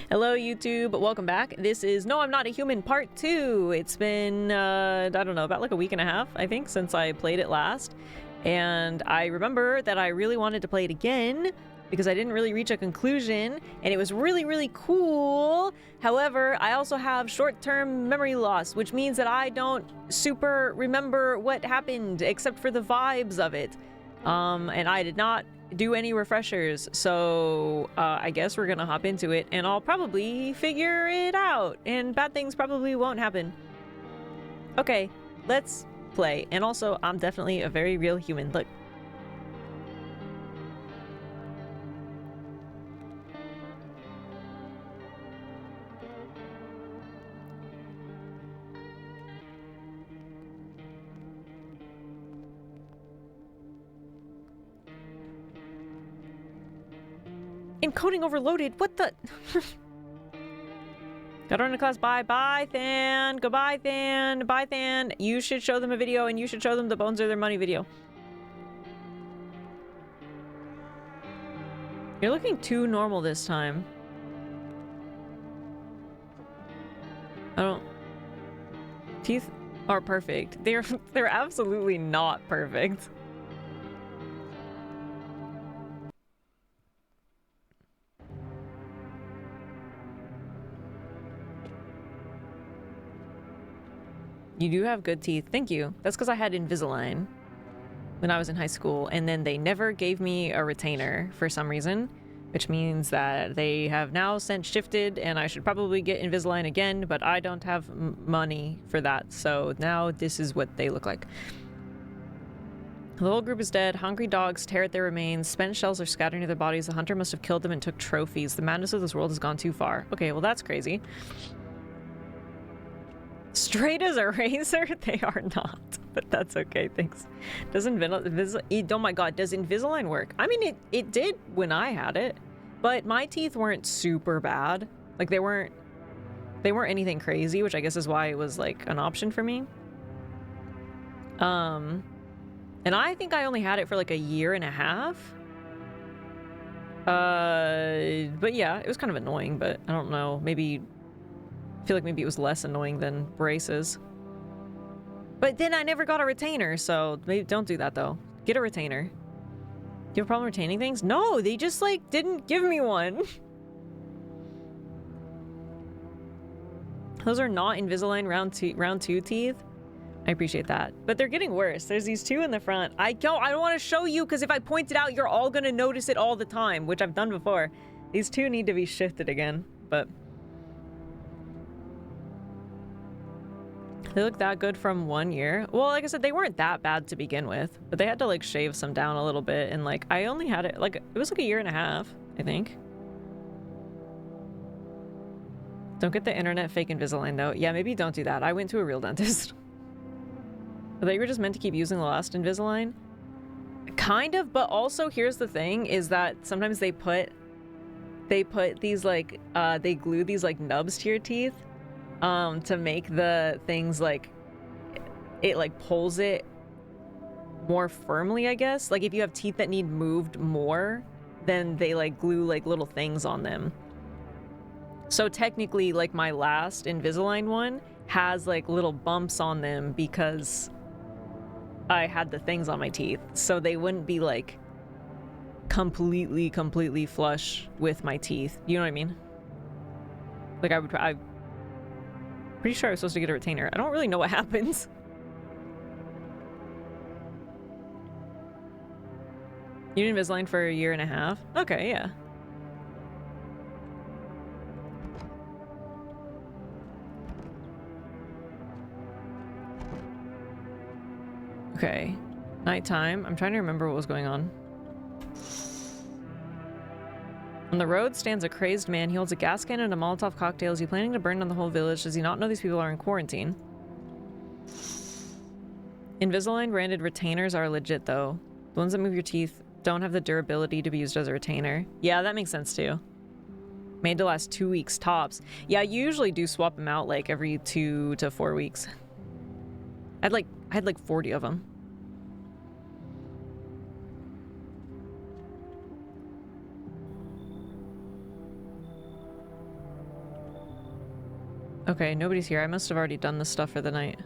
Hello YouTube, welcome back. This is No I'm Not a Human Part 2. It's been, I don't know, about like a week and a half, I think, since I played it last. And I remember that I really wanted to play it again because I didn't really reach a conclusion and it was really cool. However, I also have short-term memory loss, which means that I don't super remember what happened except for the vibes of it. And I did not do any refreshers, so I guess we're gonna hop into it and I'll probably figure it out and bad things probably won't happen. Okay, let's play. And also, I'm definitely a very real human. Look. Encoding overloaded? What the? Got on to class. Bye, Than. Goodbye, Than. Bye, Than. You should show them a video and you should show them the Bones Are Their Money video. You're looking too normal this time. I don't... Teeth are perfect. They're absolutely not perfect. You do have good teeth. Thank you. That's because I had Invisalign when I was in high school, and then they never gave me a retainer for some reason, which means that they have now since shifted, and I should probably get Invisalign again, but I don't have money for that, so now this is what they look like. The whole group is dead. Hungry dogs tear at their remains. Spent shells are scattered near their bodies. The hunter must have killed them and took trophies. The madness of this world has gone too far. Okay, well that's crazy. Straight as a razor? They are not, but that's okay, thanks. Does oh my god, does Invisalign work? I mean, it did when I had it, but my teeth weren't super bad. Like, they weren't anything crazy, which I guess is why it was, like, an option for me. And I think I only had it for, like, a year and a half. But yeah, it was kind of annoying, but I don't know, maybe... I feel like maybe it was less annoying than braces. But then I never got a retainer, so maybe don't do that though. Get a retainer. Do you have a problem retaining things? No, they just like didn't give me one. Those are not Invisalign round two teeth. I appreciate that. But they're getting worse. There's these two in the front. I don't want to show you because if I point it out, you're all gonna notice it all the time, which I've done before. These two need to be shifted again, but... They look that good from 1 year. Well, like I said, they weren't that bad to begin with, but they had to like shave some down a little bit, and like I only had it like, it was like a year and a half, I think. Don't get the internet fake Invisalign though. Yeah, maybe don't do that. I went to a real dentist. I thought you were just meant to keep using the last Invisalign. Kind of, but also here's the thing is that sometimes they put these like, they glue these like nubs to your teeth. To make the things like it like pulls it more firmly, I guess. Like if you have teeth that need moved more, then they like glue like little things on them. So technically, like my last Invisalign one has like little bumps on them because I had the things on my teeth, so they wouldn't be like completely flush with my teeth. You know what I mean? Like I pretty sure I was supposed to get a retainer. I don't really know what happens. You did Invisalign for a year and a half? Okay, yeah. Okay. Nighttime. I'm trying to remember what was going on. On the road stands a crazed man. He holds a gas can and a Molotov cocktail. Is he planning to burn down the whole village? Does he not know these people are in quarantine? Invisalign branded retainers are legit though. The ones that move your teeth don't have the durability to be used as a retainer. Yeah, that makes sense too. Made to last 2 weeks tops. Yeah, you usually do swap them out like every 2 to 4 weeks. I had like 40 of them. Okay, nobody's here. I must have already done this stuff for the night.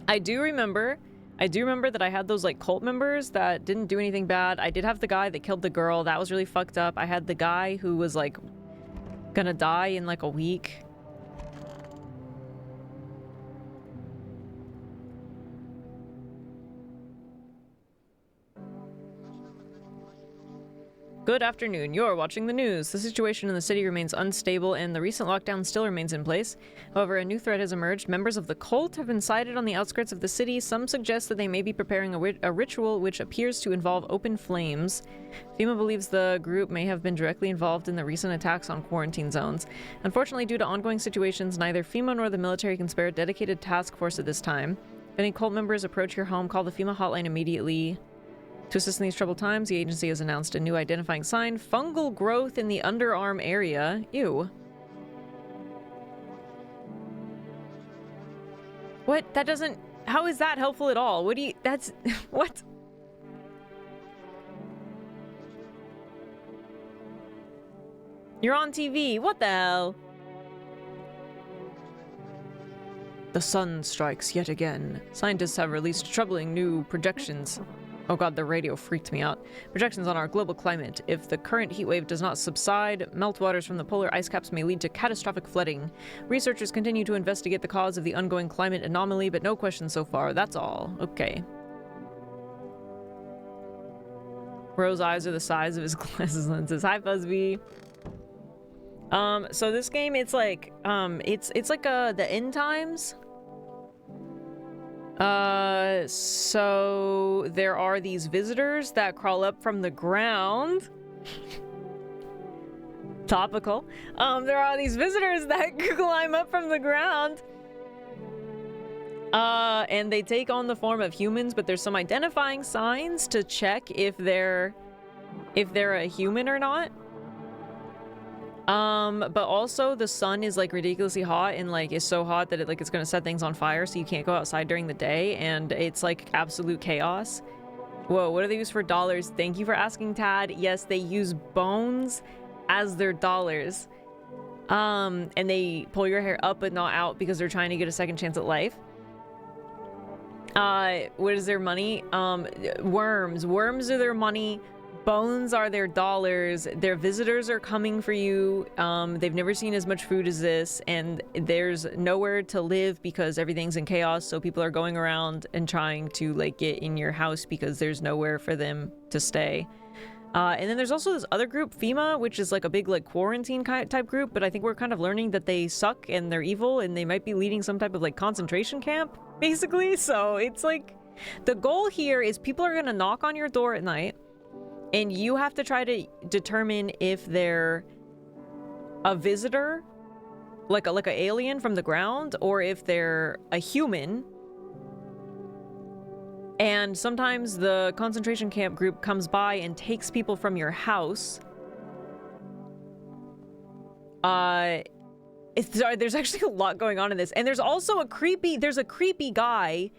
I do remember that I had those like cult members that didn't do anything bad. I did have the guy that killed the girl. That was really fucked up. I had the guy who was like gonna die in like a week. Good afternoon. You're watching the news. The situation in the city remains unstable and the recent lockdown still remains in place. However, a new threat has emerged. Members of the cult have been sighted on the outskirts of the city. Some suggest that they may be preparing a ritual which appears to involve open flames. FEMA believes the group may have been directly involved in the recent attacks on quarantine zones. Unfortunately, due to ongoing situations, neither FEMA nor the military can spare a dedicated task force at this time. If any cult members approach your home, call the FEMA hotline immediately. To assist in these troubled times, the agency has announced a new identifying sign: fungal growth in the underarm area. Ew. What? That doesn't... How is that helpful at all? What do you... That's... What? You're on TV. What the hell? The sun strikes yet again. Scientists have released troubling new projections. Oh god, the radio freaked me out. Projections on our global climate. If the current heat wave does not subside, meltwaters from the polar ice caps may lead to catastrophic flooding. Researchers continue to investigate the cause of the ongoing climate anomaly, but no questions so far. That's all. Okay. Bro's eyes are the size of his glasses lenses. Hi, Fuzzbee. So this game, it's like, it's like, the end times. So there are these visitors that crawl up from the ground. Topical. There are these visitors that climb up from the ground. And they take on the form of humans, but there's some identifying signs to check if they're a human or not. But also the sun is like ridiculously hot and like is so hot that it's gonna set things on fire, so you can't go outside during the day, and it's like absolute chaos. Whoa, what do they use for dollars? Thank you for asking, Tad. Yes, they use bones as their dollars. And they pull your hair up but not out because they're trying to get a second chance at life. What is their money? Worms. Worms are their money. Bones are their dollars. Their visitors are coming for you. They've never seen as much food as this, and there's nowhere to live because everything's in chaos, so people are going around and trying to like get in your house because there's nowhere for them to stay. And then there's also this other group, FEMA, which is like a big like quarantine type group, but I think we're kind of learning that they suck and they're evil and they might be leading some type of like concentration camp, basically. So it's like the goal here is people are gonna knock on your door at night, and you have to try to determine if they're a visitor, like a alien from the ground, or if they're a human. And sometimes the concentration camp group comes by and takes people from your house. There's actually a lot going on in this. And there's also a creepy guy.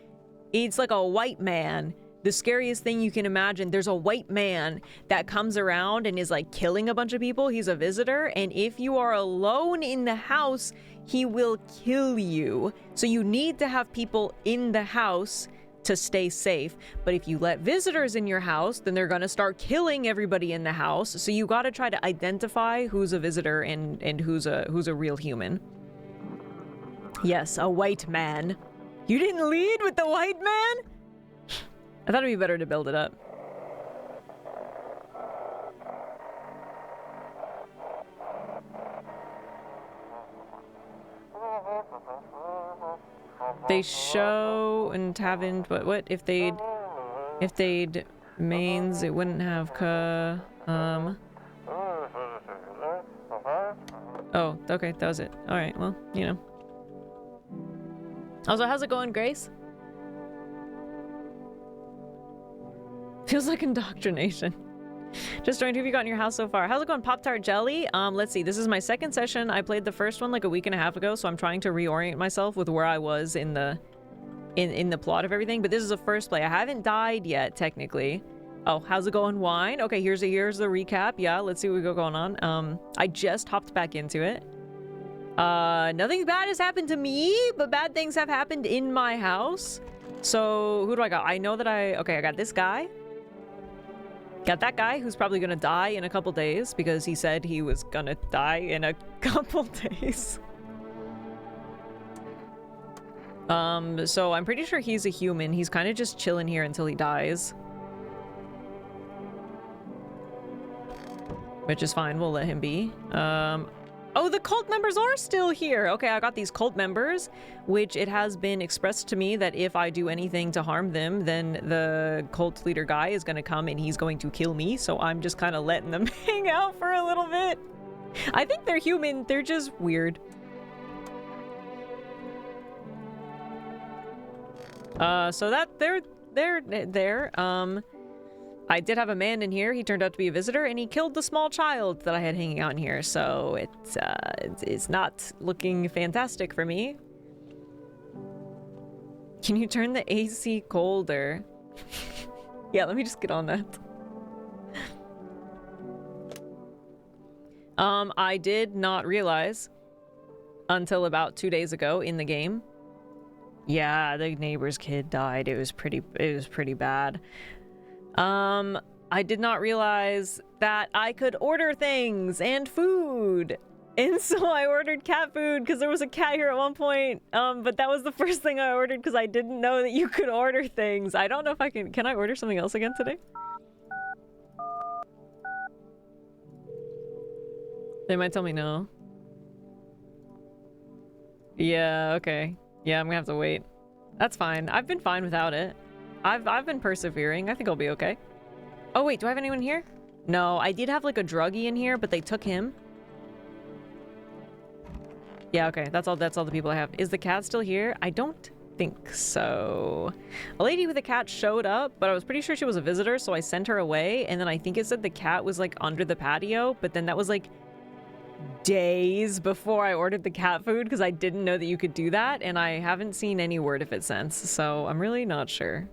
It's like a white man. The scariest thing you can imagine. There's a white man that comes around and is like killing a bunch of people. He's a visitor, and if you are alone in the house, he will kill you. So you need to have people in the house to stay safe. But if you let visitors in your house, then they're gonna start killing everybody in the house. So you gotta try to identify who's a visitor and who's a real human. Yes, a white man. You didn't lead with the white man? I thought it'd be better to build it up. They show and haven't, but what if they'd mains, it wouldn't have oh, okay, that was it. All right, well, you know. Also, how's it going, Grace? Feels like indoctrination. Just joined. Who have you got in your house so far? How's it going, Pop-Tart Jelly? Let's see. This is my second session. I played the first one like a week and a half ago, so I'm trying to reorient myself with where I was in the plot of everything. But this is a first play. I haven't died yet, technically. Oh, how's it going, Wine? Okay, here's the recap. Yeah, let's see what we got going on. I just hopped back into it. Nothing bad has happened to me, but bad things have happened in my house. So, who do I got? I know that okay, I got this guy. Got that guy who's probably gonna die in a couple days because he said he was gonna die in a couple days. So I'm pretty sure he's a human. He's kind of just chilling here until he dies. Which is fine, we'll let him be. Oh, the cult members are still here! Okay, I got these cult members, which it has been expressed to me that if I do anything to harm them, then the cult leader guy is gonna come and he's going to kill me, so I'm just kind of letting them hang out for a little bit. I think they're human, they're just weird. So that, they're there. I did have a man in here. He turned out to be a visitor, and he killed the small child that I had hanging out in here. So it's not looking fantastic for me. Can you turn the AC colder? Yeah, let me just get on that. I did not realize until about 2 days ago in the game. Yeah, the neighbor's kid died. It was pretty bad. I did not realize that I could order things and food. And so I ordered cat food because there was a cat here at one point. But that was the first thing I ordered because I didn't know that you could order things. I don't know if can I order something else again today? They might tell me no. Yeah, okay. Yeah, I'm gonna have to wait. That's fine. I've been fine without it. I've been persevering. I think I'll be okay. Oh wait, do I have anyone here? No, I did have like a druggie in here, but they took him. Yeah, okay. That's all the people I have. Is the cat still here? I don't think so. A lady with a cat showed up, but I was pretty sure she was a visitor, so I sent her away, and then I think it said the cat was like under the patio, but then that was like days before I ordered the cat food because I didn't know that you could do that, and I haven't seen any word of it since, so I'm really not sure.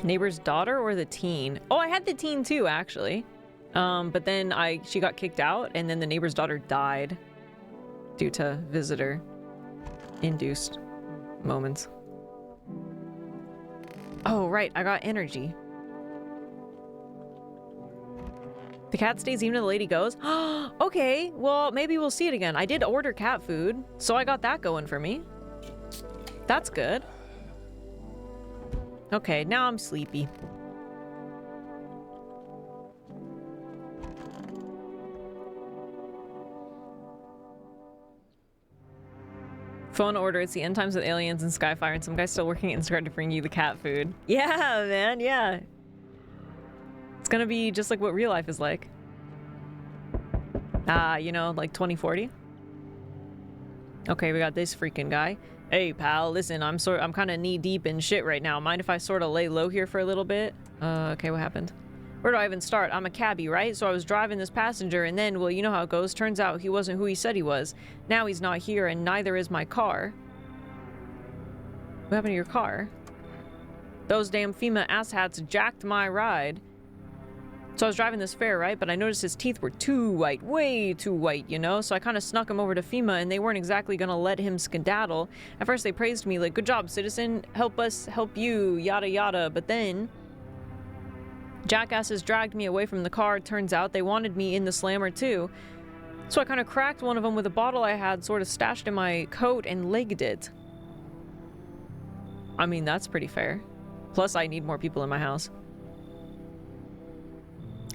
Neighbor's daughter or the teen? Oh, I had the teen too, actually. But then she got kicked out, and then the neighbor's daughter died due to visitor-induced moments. Oh, right, I got energy. The cat stays even if the lady goes? Okay, well, maybe we'll see it again. I did order cat food, so I got that going for me. That's good. Okay, now I'm sleepy. Phone order, it's the end times with aliens and Skyfire, and some guy's still working at Instacart to bring you the cat food. Yeah, man, yeah. It's gonna be just like what real life is like. You know, like 2040. Okay, we got this freaking guy. Hey, pal, listen, I'm kind of knee-deep in shit right now. Mind if I sort of lay low here for a little bit? Okay, what happened? Where do I even start? I'm a cabbie, right? So I was driving this passenger, and then, well, you know how it goes. Turns out he wasn't who he said he was. Now he's not here, and neither is my car. What happened to your car? Those damn FEMA asshats jacked my ride. So I was driving this fare, right? But I noticed his teeth were too white, way too white, you know? So I kind of snuck him over to FEMA, and they weren't exactly gonna let him skedaddle. At first they praised me, like, good job, citizen, help us help you, yada yada. But then jackasses dragged me away from the car. Turns out they wanted me in the slammer too. So I kind of cracked one of them with a bottle I had sort of stashed in my coat and legged it. I mean, that's pretty fair. Plus, I need more people in my house.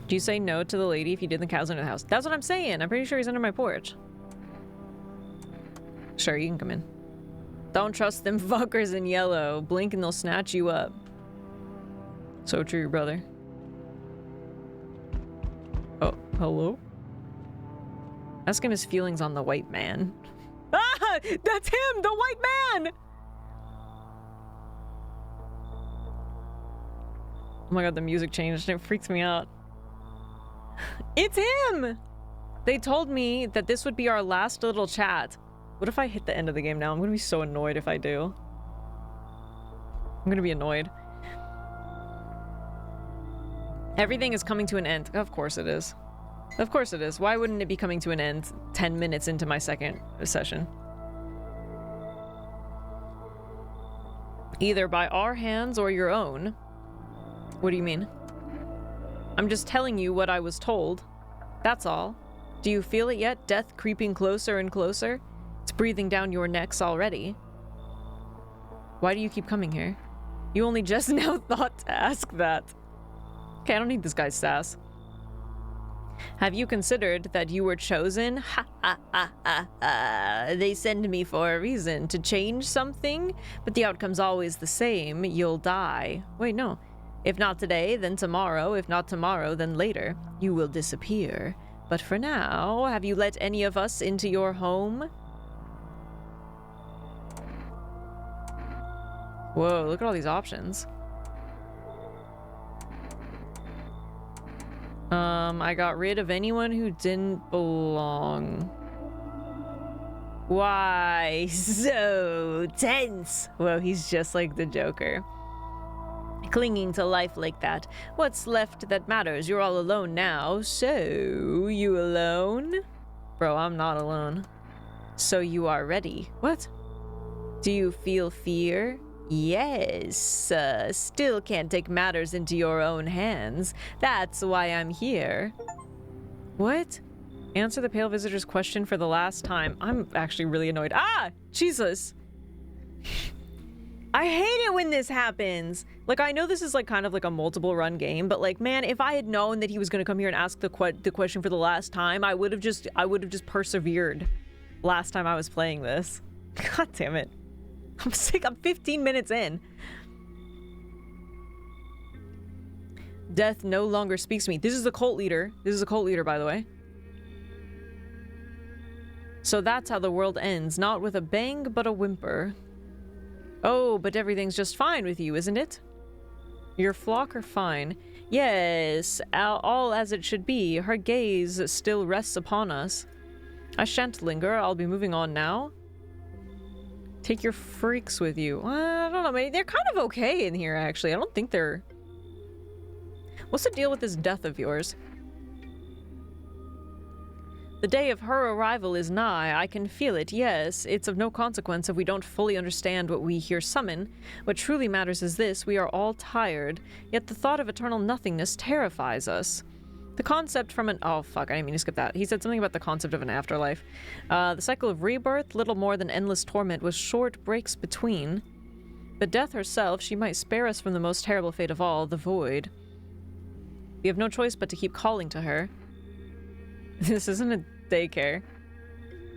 Do you say no to the lady if you did the cat's under the house? That's what I'm saying. I'm pretty sure he's under my porch. Sure, you can come in. Don't trust them fuckers in yellow. Blink and they'll snatch you up. So true, brother. Oh, hello? Ask him his feelings on the white man. Ah! That's him! The white man! Oh my god, the music changed and it freaks me out. It's him! They told me that this would be our last little chat. What if I hit the end of the game now? I'm gonna be so annoyed if I do. I'm gonna be annoyed. Everything is coming to an end. Of course it is. Of course it is. Why wouldn't it be coming to an end 10 minutes into my second session? Either by our hands or your own. What do you mean? I'm just telling you what I was told. That's all. Do you feel it yet? Death creeping closer and closer? It's breathing down your necks already. Why do you keep coming here? You only just now thought to ask that. Okay, I don't need this guy's sass. Have you considered that you were chosen? Ha ha ha ha ha. They send me for a reason, to change something, but the outcome's always the same. You'll die. Wait, no. If not today, then tomorrow. If not tomorrow, then later. You will disappear. But for now, have you let any of us into your home? Whoa, look at all these options. I got rid of anyone who didn't belong. Why so tense? Whoa, he's just like the Joker. Clinging to life like that. What's left that matters? You're all alone now. So, you alone? Bro, I'm not alone. So you are ready. What? Do you feel fear? Yes, still can't take matters into your own hands. That's why I'm here. What? Answer the Pale Visitor's question for the last time. I'm actually really annoyed. Ah! Jesus! I hate it when this happens! Like, I know this is like kind of like a multiple run game, but like, man, if I had known that he was gonna come here and ask the question for the last time, I would have just persevered last time I was playing this. God damn it. I'm sick. I'm 15 minutes in. Death no longer speaks to me. This is the cult leader. This is a cult leader, by the way. So that's how the world ends. Not with a bang, but a whimper. Oh, but everything's just fine with you, isn't it? Your flock are fine. Yes, all as it should be. Her gaze still rests upon us. I shan't linger. I'll be moving on now. Take your freaks with you. I don't know, maybe they're kind of okay in here, actually. I don't think they're... What's the deal with this death of yours? The day of her arrival is nigh. I can feel it, yes. It's of no consequence if we don't fully understand what we here summon. What truly matters is this. We are all tired. Yet the thought of eternal nothingness terrifies us. The concept from an... Oh, fuck, I didn't mean to skip that. He said something about the concept of an afterlife. The cycle of rebirth, little more than endless torment, with short breaks between. But death herself, she might spare us from the most terrible fate of all, the void. We have no choice but to keep calling to her. This isn't a daycare.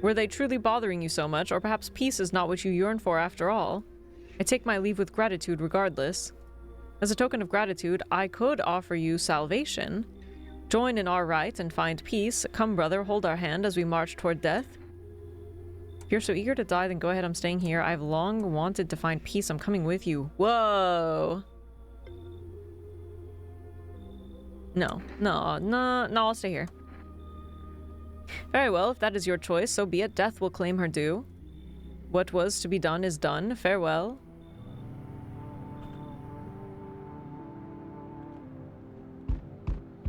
Were they truly bothering you so much, or perhaps peace is not what you yearn for after all? I take my leave with gratitude regardless. As a token of gratitude, I could offer you salvation. Join in our rite and find peace. Come, brother, hold our hand as we march toward death. If you're so eager to die, then go ahead. I'm staying here. I've long wanted to find peace. I'm coming with you. Whoa. No, I'll stay here. Very well, if that is your choice, so be it. Death will claim her due. What was to be done is done. Farewell.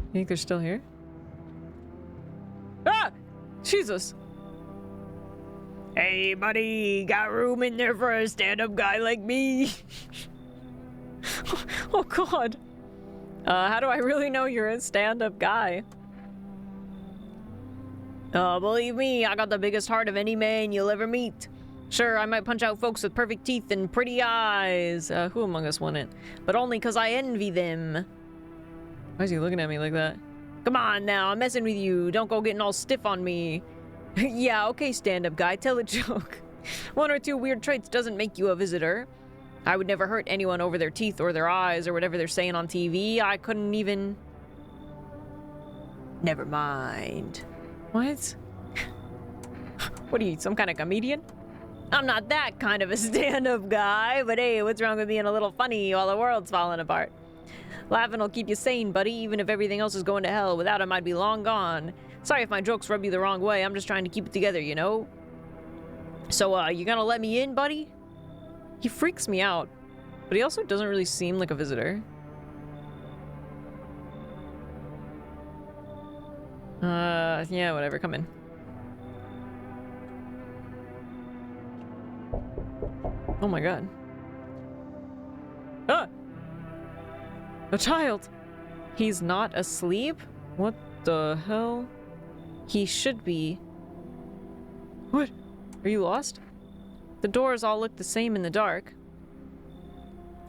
You think they're still here? Ah! Jesus! Hey, buddy! Got room in there for a stand-up guy like me? Oh, God. How do I really know you're a stand-up guy? Believe me, I got the biggest heart of any man you'll ever meet. Sure, I might punch out folks with perfect teeth and pretty eyes. Who among us wouldn't? But only 'cause I envy them. Why is he looking at me like that? Come on now, I'm messing with you. Don't go getting all stiff on me. Yeah, okay, stand-up guy, tell a joke. One or two weird traits doesn't make you a visitor. I would never hurt anyone over their teeth or their eyes or whatever they're saying on TV. I couldn't even... Never mind. What? What are you, some kind of comedian? I'm not that kind of a stand-up guy, but hey, what's wrong with being a little funny while the world's falling apart? Laughing will keep you sane, buddy, even if everything else is going to hell. Without him, I'd be long gone. Sorry if my jokes rub you the wrong way. I'm just trying to keep it together, you know? So, you gonna let me in, buddy? He freaks me out, but he also doesn't really seem like a visitor. Yeah, whatever, come in. Oh my god. Ah! A child! He's not asleep? What the hell? He should be. What? Are you lost? The doors all look the same in the dark.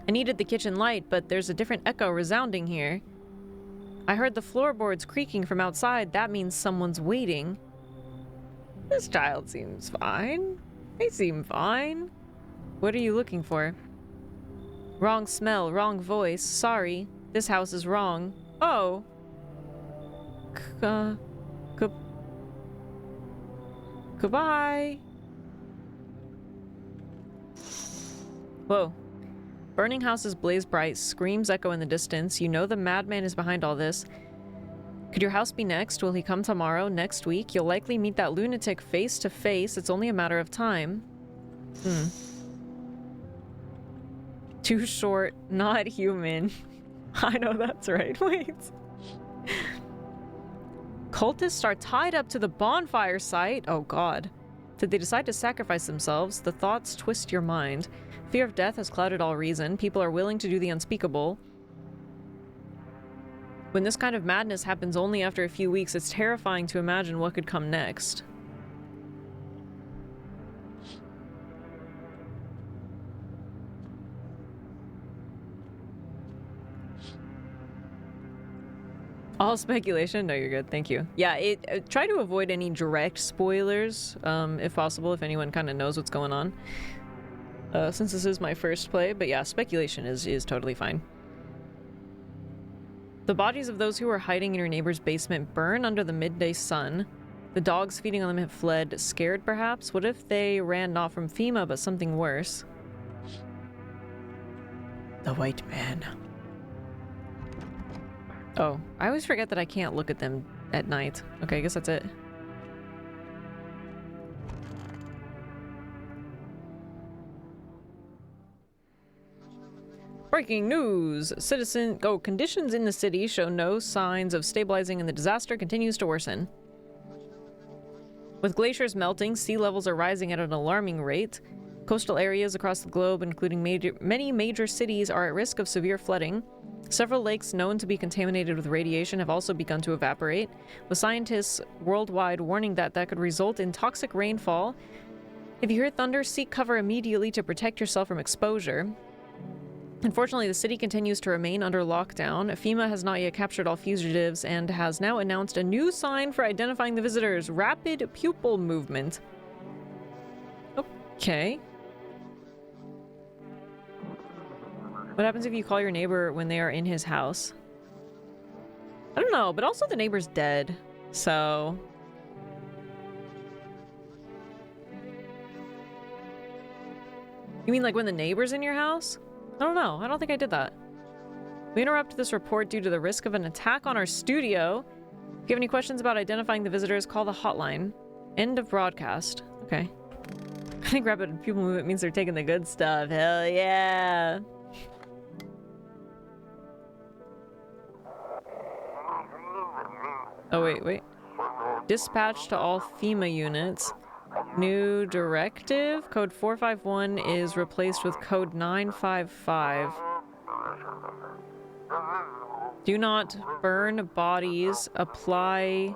I needed the kitchen light, but there's a different echo resounding here. I heard the floorboards creaking from outside. That means someone's waiting. This child seems fine. They seem fine. What are you looking for? Wrong smell, wrong voice. Sorry. This house is wrong. Oh. Goodbye. Whoa. Burning houses blaze bright, screams echo in the distance. You know the madman is behind all this. Could your house be next? Will he come tomorrow? Next week? You'll likely meet that lunatic face to face. It's only a matter of time. Too short, not human. I know that's right. Wait. Cultists are tied up to the bonfire site. Oh god. Did they decide to sacrifice themselves? The thoughts twist your mind. Fear of death has clouded all reason. People are willing to do the unspeakable. When this kind of madness happens only after a few weeks, it's terrifying to imagine what could come next. All speculation? No, you're good. Thank you. Yeah, try to avoid any direct spoilers, if possible, if anyone kind of knows what's going on. Since this is my first play, but yeah, speculation is totally fine. The bodies of those who were hiding in your neighbor's basement burn under the midday sun. The dogs feeding on them have fled, scared perhaps? What if they ran not from FEMA, but something worse? The white man. Oh, I always forget that I can't look at them at night. Okay, I guess that's it. Breaking news! Conditions in the city show no signs of stabilizing and the disaster continues to worsen. With glaciers melting, sea levels are rising at an alarming rate. Coastal areas across the globe, including many major cities, are at risk of severe flooding. Several lakes known to be contaminated with radiation have also begun to evaporate, with scientists worldwide warning that could result in toxic rainfall. If you hear thunder, seek cover immediately to protect yourself from exposure. Unfortunately, the city continues to remain under lockdown. FEMA has not yet captured all fugitives and has now announced a new sign for identifying the visitors: rapid pupil movement. Okay. What happens if you call your neighbor when they are in his house? I don't know, but also the neighbor's dead, so... You mean like when the neighbor's in your house? I don't know. I don't think I did that. We interrupt this report due to the risk of an attack on our studio. If you have any questions about identifying the visitors, call the hotline. End of broadcast. Okay. I think rapid pupil movement means they're taking the good stuff. Hell yeah. Oh, wait. Dispatch to all FEMA units. New directive. Code 451 is replaced with code 955. Do not burn bodies. Apply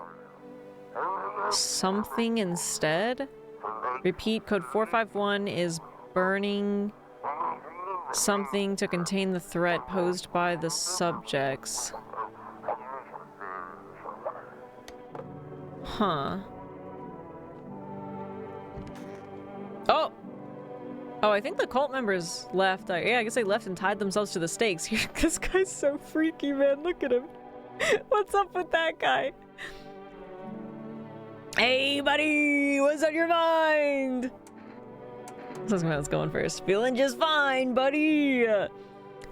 something instead. Repeat, code 451 is burning something to contain the threat posed by the subjects. Huh. Oh, I think the cult members left. Yeah, I guess they left and tied themselves to the stakes. This guy's so freaky, man. Look at him. What's up with that guy? Hey, buddy! What's on your mind? Let's going first. Feeling just fine, buddy!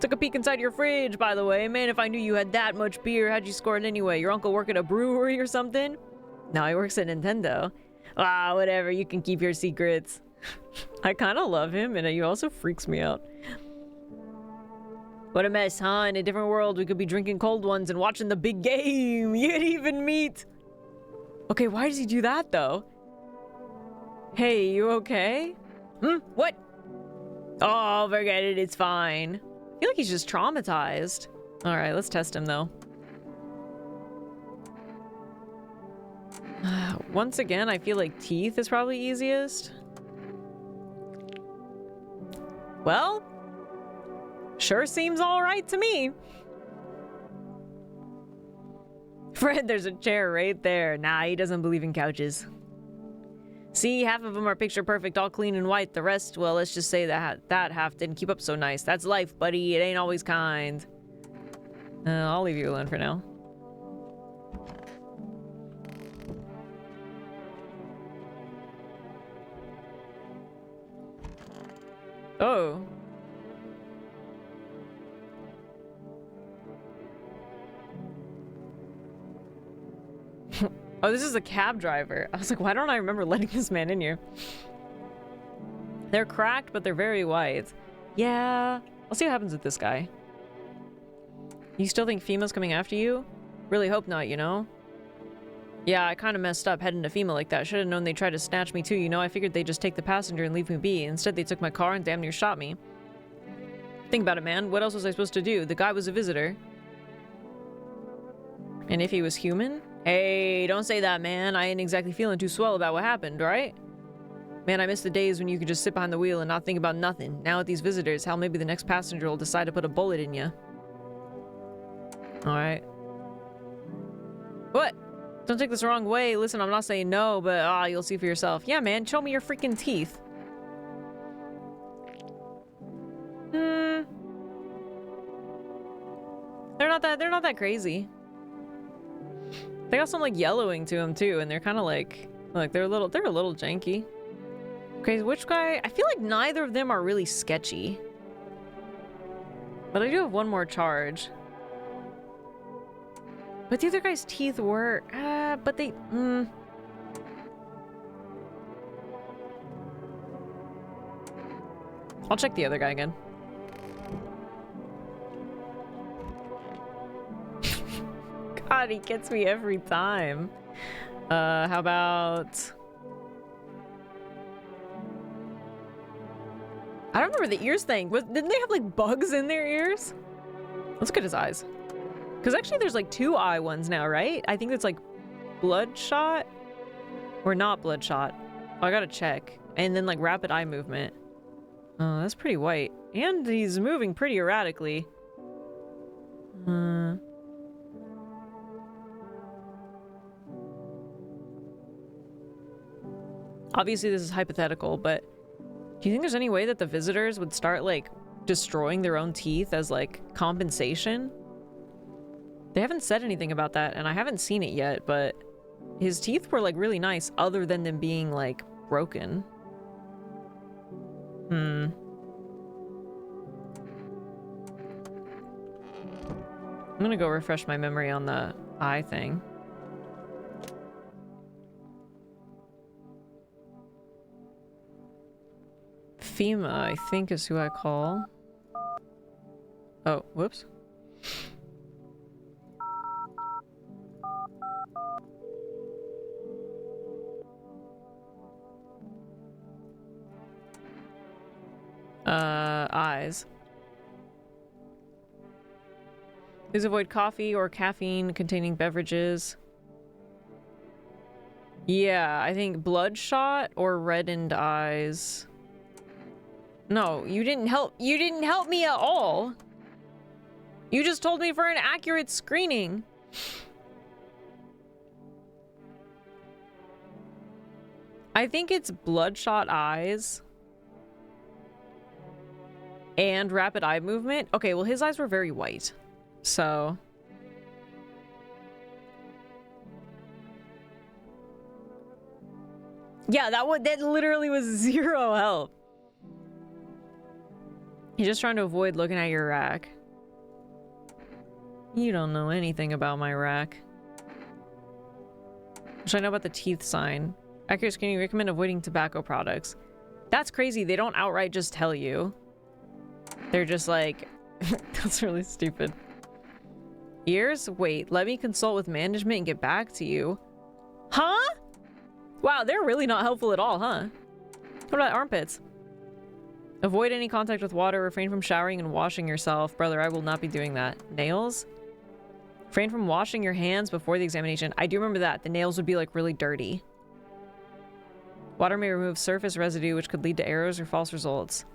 Took a peek inside your fridge, by the way. Man, if I knew you had that much beer, how'd you score it anyway? Your uncle work at a brewery or something? No, he works at Nintendo. Ah, whatever. You can keep your secrets. I kind of love him, and he also freaks me out. What a mess, huh? In a different world, we could be drinking cold ones and watching the big game. You'd even meet Okay, why does he do that though? Hey, you okay? What? Oh, forget it, it's fine. I feel like he's just traumatized. Alright, let's test him though. Once again, I feel like teeth is probably easiest. Well, sure seems alright to me. Fred, there's a chair right there. Nah, he doesn't believe in couches. See, half of them are picture perfect, all clean and white. The rest, well, let's just say that half didn't keep up so nice. That's life, buddy. It ain't always kind. I'll leave you alone for now. Oh. Oh, this is a cab driver. I was like, why don't I remember letting this man in here? They're cracked, but they're very white. Yeah. I'll see what happens with this guy. You still think FEMA's coming after you? Really hope not, you know? Yeah, I kind of messed up heading to FEMA like that. Should have known they'd try to snatch me too, you know? I figured they'd just take the passenger and leave me be. Instead, they took my car and damn near shot me. Think about it, man. What else was I supposed to do? The guy was a visitor. And if he was human? Hey, don't say that, man. I ain't exactly feeling too swell about what happened, right? Man, I miss the days when you could just sit behind the wheel and not think about nothing. Now with these visitors, hell, maybe the next passenger will decide to put a bullet in you. Alright. What? Don't take this the wrong way. Listen, I'm not saying no, but you'll see for yourself. Yeah, man, show me your freaking teeth. They're not that crazy. They got some like yellowing to them too, and they're kind of like they're a little janky. Okay, which guy? I feel like neither of them are really sketchy. But I do have one more charge. But the other guy's teeth were, but they, I'll check the other guy again. God, he gets me every time. How about... I don't remember the ears thing. Didn't they have like bugs in their ears? Let's look at his eyes. Because actually there's like 2 eye ones now, right? I think it's like Bloodshot or not Bloodshot. Oh, I gotta check. And then like rapid eye movement. Oh, that's pretty white. And he's moving pretty erratically. Obviously this is hypothetical, but do you think there's any way that the visitors would start like destroying their own teeth as like compensation? They haven't said anything about that, and I haven't seen it yet, but his teeth were like really nice other than them being like broken. I'm gonna go refresh my memory on the eye thing. FEMA, I think, is who I call. Oh, whoops. Eyes. Please avoid coffee or caffeine-containing beverages. Yeah, I think bloodshot or reddened eyes. No, you didn't help. You didn't help me at all. You just told me for an accurate screening. I think it's bloodshot eyes. And rapid eye movement. Okay, well his eyes were very white. So... yeah, that literally was 0 help. He's just trying to avoid looking at your rack. You don't know anything about my rack. What should I know about the teeth sign? Accurate screening, recommend avoiding tobacco products. That's crazy. They don't outright just tell you. They're just like... that's really stupid. Ears? Wait, let me consult with management and get back to you. Huh? Wow, they're really not helpful at all, huh? What about armpits? Avoid any contact with water. Refrain from showering and washing yourself. Brother, I will not be doing that. Nails? Refrain from washing your hands before the examination. I do remember that. The nails would be like really dirty. Water may remove surface residue, which could lead to errors or false results.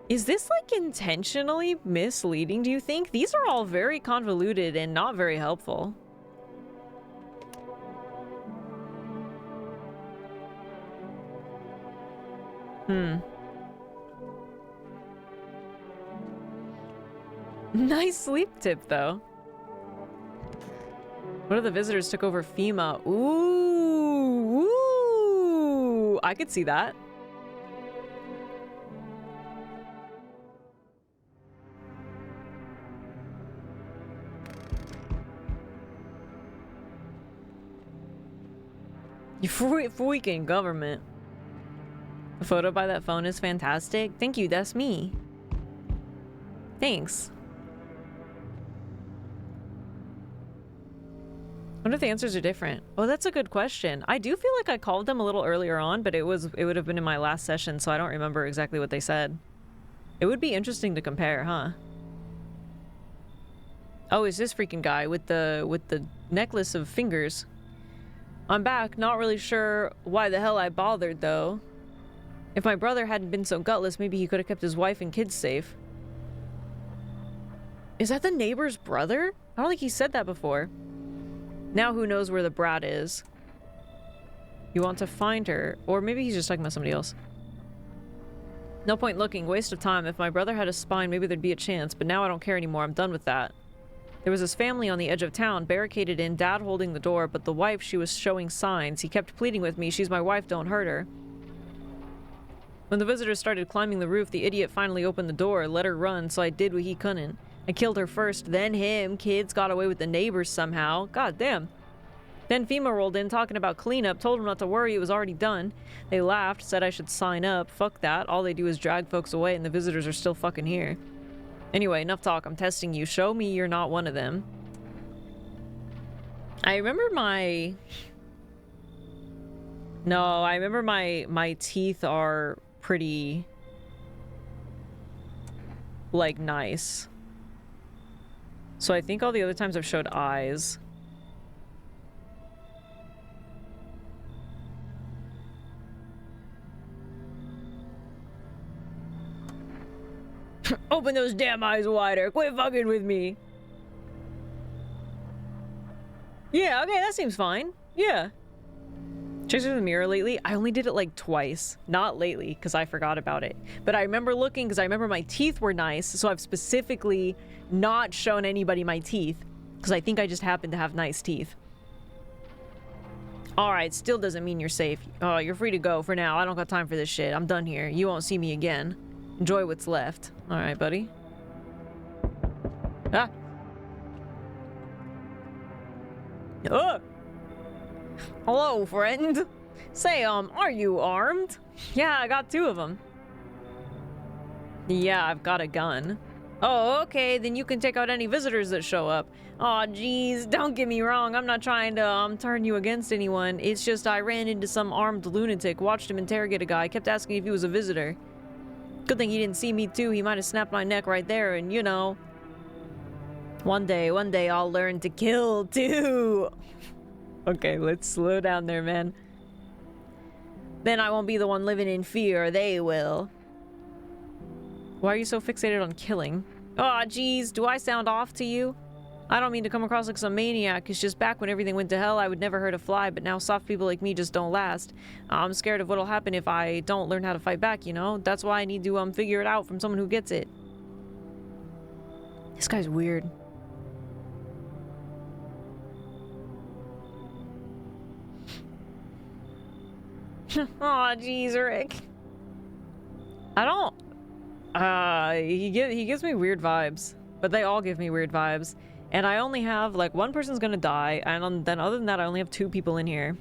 Is this like intentionally misleading, do you think? These are all very convoluted and not very helpful. Nice sleep tip, though. What if the visitors took over FEMA? Ooh, ooh, I could see that. You freaking government. The photo by that phone is fantastic. Thank you, that's me. Thanks. I wonder if the answers are different. Oh, that's a good question. I do feel like I called them a little earlier on, but it would have been in my last session, so I don't remember exactly what they said. It would be interesting to compare, huh? Oh, it's this freaking guy with the necklace of fingers. I'm back, not really sure why the hell I bothered though. If my brother hadn't been so gutless, maybe he could have kept his wife and kids safe. Is that the neighbor's brother? I don't think he said that before. Now who knows where the brat is? You want to find her. Or maybe he's just talking about somebody else. No point looking, waste of time. If my brother had a spine, maybe there'd be a chance, but now I don't care anymore. I'm done with that. There was this family on the edge of town, barricaded in, dad holding the door, but the wife, she was showing signs. He kept pleading with me, she's my wife, don't hurt her. When the visitors started climbing the roof, the idiot finally opened the door, let her run, so I did what he couldn't. I killed her first, then him. Kids got away with the neighbors somehow. God damn. Then FEMA rolled in talking about cleanup, told them not to worry, it was already done. They laughed, said I should sign up. Fuck that. All they do is drag folks away and the visitors are still fucking here. Anyway, enough talk. I'm testing you. Show me you're not one of them. I remember my... No, I remember my teeth are pretty... like, nice. So I think all the other times I've showed eyes. Open those damn eyes wider. Quit fucking with me. Yeah, okay, that seems fine. Yeah. Checked in the mirror lately. I only did it like twice. Not lately, because I forgot about it. But I remember looking, because I remember my teeth were nice, so I've specifically not shown anybody my teeth, because I think I just happen to have nice teeth. Alright, still doesn't mean you're safe. Oh, you're free to go for now. I don't got time for this shit. I'm done here. You won't see me again. Enjoy what's left. Alright, buddy. Ah! Oh! Hello, friend. Say, are you armed? Yeah, I got 2 of them. Yeah, I've got a gun. Oh, okay, then you can take out any visitors that show up. Aw, jeez, don't get me wrong. I'm not trying to, turn you against anyone. It's just I ran into some armed lunatic, watched him interrogate a guy, kept asking if he was a visitor. Good thing he didn't see me too. He might have snapped my neck right there, and you know. One day I'll learn to kill too. Okay, let's slow down there, man. Then I won't be the one living in fear. They will. Why are you so fixated on killing? Aw, geez, do I sound off to you? I don't mean to come across like some maniac. It's just back when everything went to hell, I would never hurt a fly, but now soft people like me just don't last. I'm scared of what'll happen if I don't learn how to fight back, you know? That's why I need to, figure it out from someone who gets it. This guy's weird. Aw, jeez, Rick. I don't... he gives me weird vibes. But they all give me weird vibes. And I only have, like, one person's gonna die, and then other than that, I only have 2 people in here.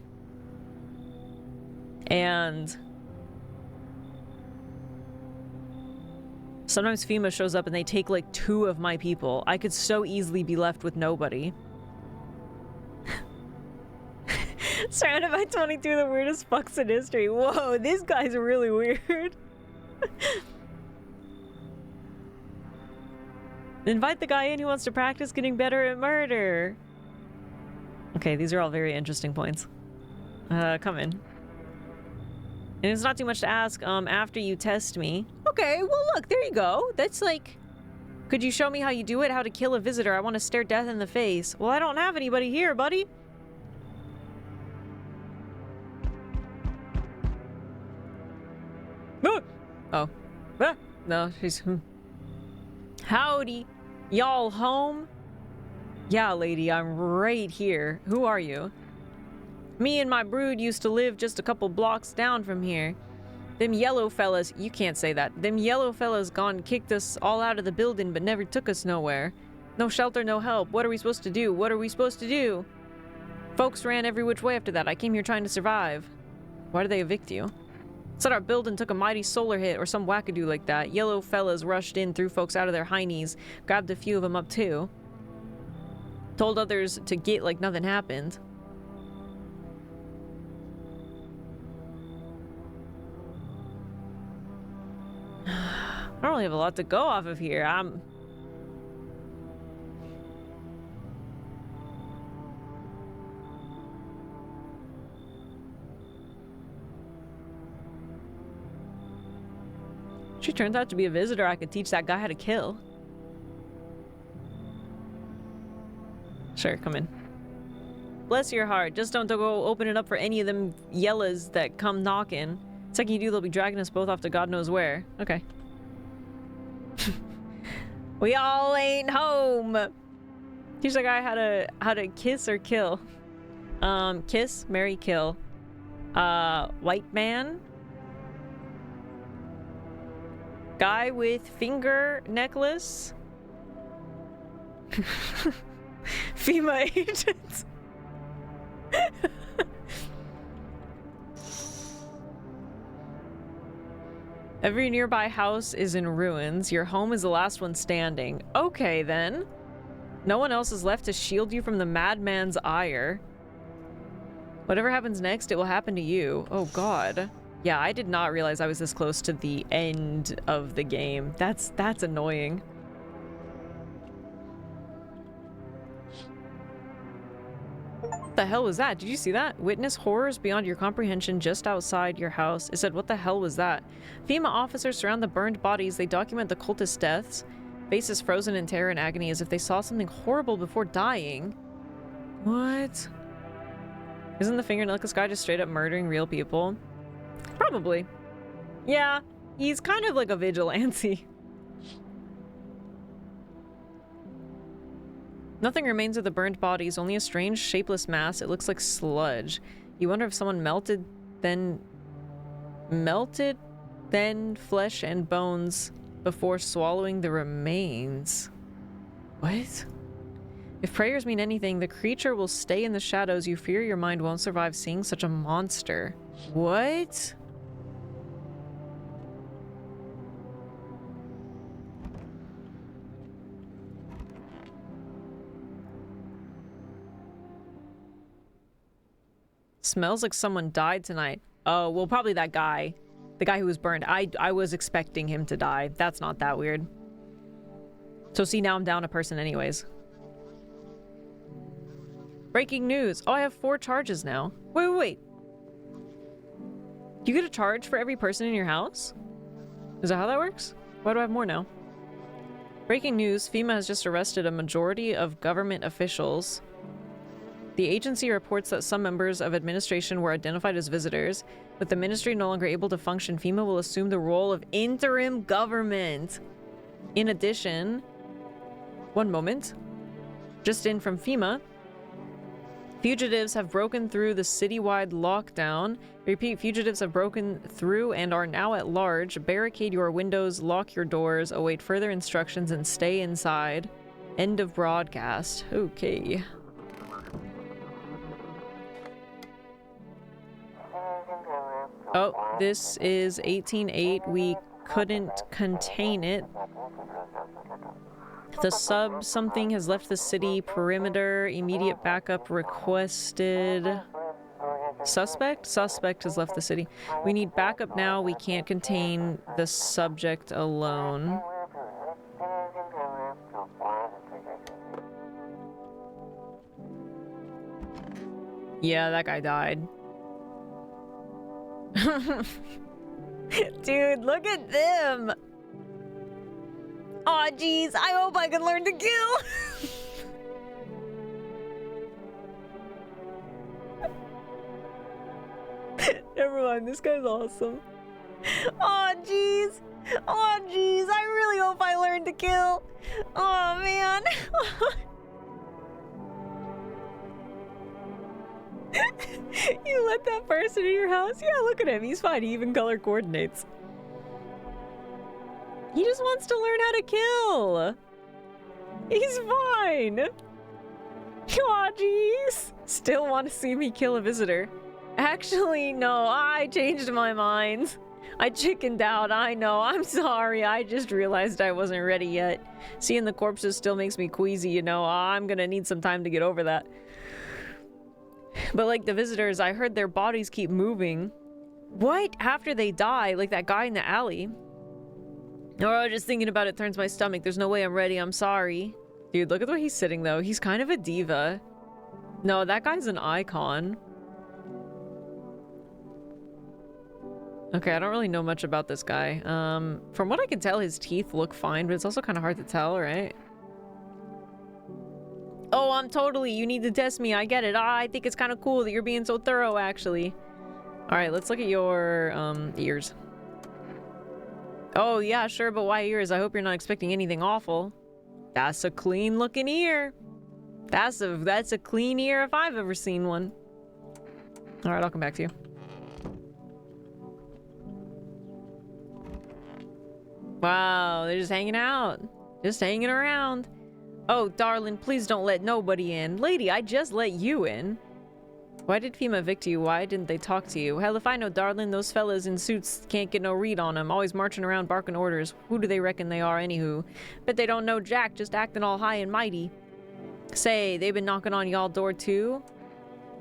And... sometimes FEMA shows up and they take, like, 2 of my people. I could so easily be left with nobody. Surrounded by 22 of the weirdest fucks in history. Whoa, this guy's really weird. Invite the guy in who wants to practice getting better at murder. Okay, these are all very interesting points. Come in. And it's not too much to ask, after you test me. Okay, well look, there you go. That's like... Could you show me how you do it? How to kill a visitor? I want to stare death in the face. Well, I don't have anybody here, buddy. Oh. Ah, no, she's... Howdy. Y'all home? Yeah, lady, I'm right here. Who are you? Me and my brood used to live just a couple blocks down from here. Them yellow fellas... You can't say that. Them yellow fellas gone kicked us all out of the building but never took us nowhere. No shelter, no help. What are we supposed to do? What are we supposed to do? Folks ran every which way after that. I came here trying to survive. Why did they evict you? Said our building took a mighty solar hit or some wackadoo like that. Yellow fellas rushed in, threw folks out of their heinies, grabbed a few of them up too. Told others to get like nothing happened. I don't really have a lot to go off of here. She turns out to be a visitor I could teach that guy how to kill. Sure, come in. Bless your heart. Just don't go open it up for any of them yellas that come knocking. Second you do, they'll be dragging us both off to God knows where. Okay. We all ain't home. Teach the guy how to kiss or kill. Kiss, marry, kill. White man. Guy with finger necklace. FEMA agent. Every nearby house is in ruins. Your home is the last one standing. Okay, then. No one else is left to shield you from the madman's ire. Whatever happens next, it will happen to you. Oh, God. Yeah, I did not realize I was this close to the end of the game. That's annoying. What the hell was that? Did you see that? Witness horrors beyond your comprehension just outside your house. It said, what the hell was that? FEMA officers surround the burned bodies. They document the cultist deaths. Faces frozen in terror and agony as if they saw something horrible before dying. What? Isn't the finger necklace guy just straight up murdering real people? Probably. Yeah, he's kind of like a vigilante. Nothing remains of the burned bodies, only a strange, shapeless mass. It looks like sludge. You wonder if someone melted, then flesh and bones before swallowing the remains. What? If prayers mean anything, the creature will stay in the shadows. You fear your mind won't survive seeing such a monster. What? Smells like someone died tonight. Oh, well, probably that guy. The guy who was burned. I was expecting him to die. That's not that weird. So see, now I'm down a person anyways. Breaking news. Oh, I have 4 charges now. Wait. Do you get a charge for every person in your house? Is that how that works? Why do I have more now? Breaking news. FEMA has just arrested a majority of government officials. The agency reports that some members of administration were identified as visitors. With the ministry no longer able to function, FEMA will assume the role of interim government. In addition, one moment. Just in from FEMA. Fugitives have broken through the citywide lockdown. Repeat, fugitives have broken through and are now at large. Barricade your windows, lock your doors, await further instructions, and stay inside. End of broadcast. Okay. Oh, this is 18.8. We couldn't contain it. The sub something has left the city perimeter. Immediate backup requested. Suspect? Suspect has left the city. We need backup now. We can't contain the subject alone. Yeah, that guy died. Dude, look at them! Aw, jeez, I hope I can learn to kill! Never mind, this guy's awesome. Aw, jeez! Aw, jeez, I really hope I learn to kill! Aw, man! You let that person in your house? Yeah, look at him. He's fine. He even color coordinates. He just wants to learn how to kill. He's fine. Aw, jeez. Still want to see me kill a visitor. Actually, no. I changed my mind. I chickened out. I know. I'm sorry. I just realized I wasn't ready yet. Seeing the corpses still makes me queasy, you know. I'm gonna need some time to get over that. But like the visitors, I heard their bodies keep moving. What? After they die, like that guy in the alley. Oh, just thinking about it turns my stomach. There's no way I'm ready. I'm sorry. Dude, look at the way he's sitting though. He's kind of a diva. No, that guy's an icon. Okay, I don't really know much about this guy. From what I can tell, his teeth look fine, but it's also kind of hard to tell, right? Oh, I'm totally, you need to test me. I get it. I think it's kind of cool that you're being so thorough, actually. All right, let's look at your ears. Oh, yeah, sure, but why ears? I hope you're not expecting anything awful. That's a clean looking ear. That's a clean ear if I've ever seen one. All right, I'll come back to you. Wow, they're just hanging out. Just hanging around. Oh, darling, please don't let nobody in. Lady, I just let you in. Why did FEMA evict you? Why didn't they talk to you? Hell if I know, darling. Those fellas in suits can't get no read on them. Always marching around barking orders. Who do they reckon they are, anywho? Bet they don't know jack, just acting all high and mighty. Say, they've been knocking on y'all door too?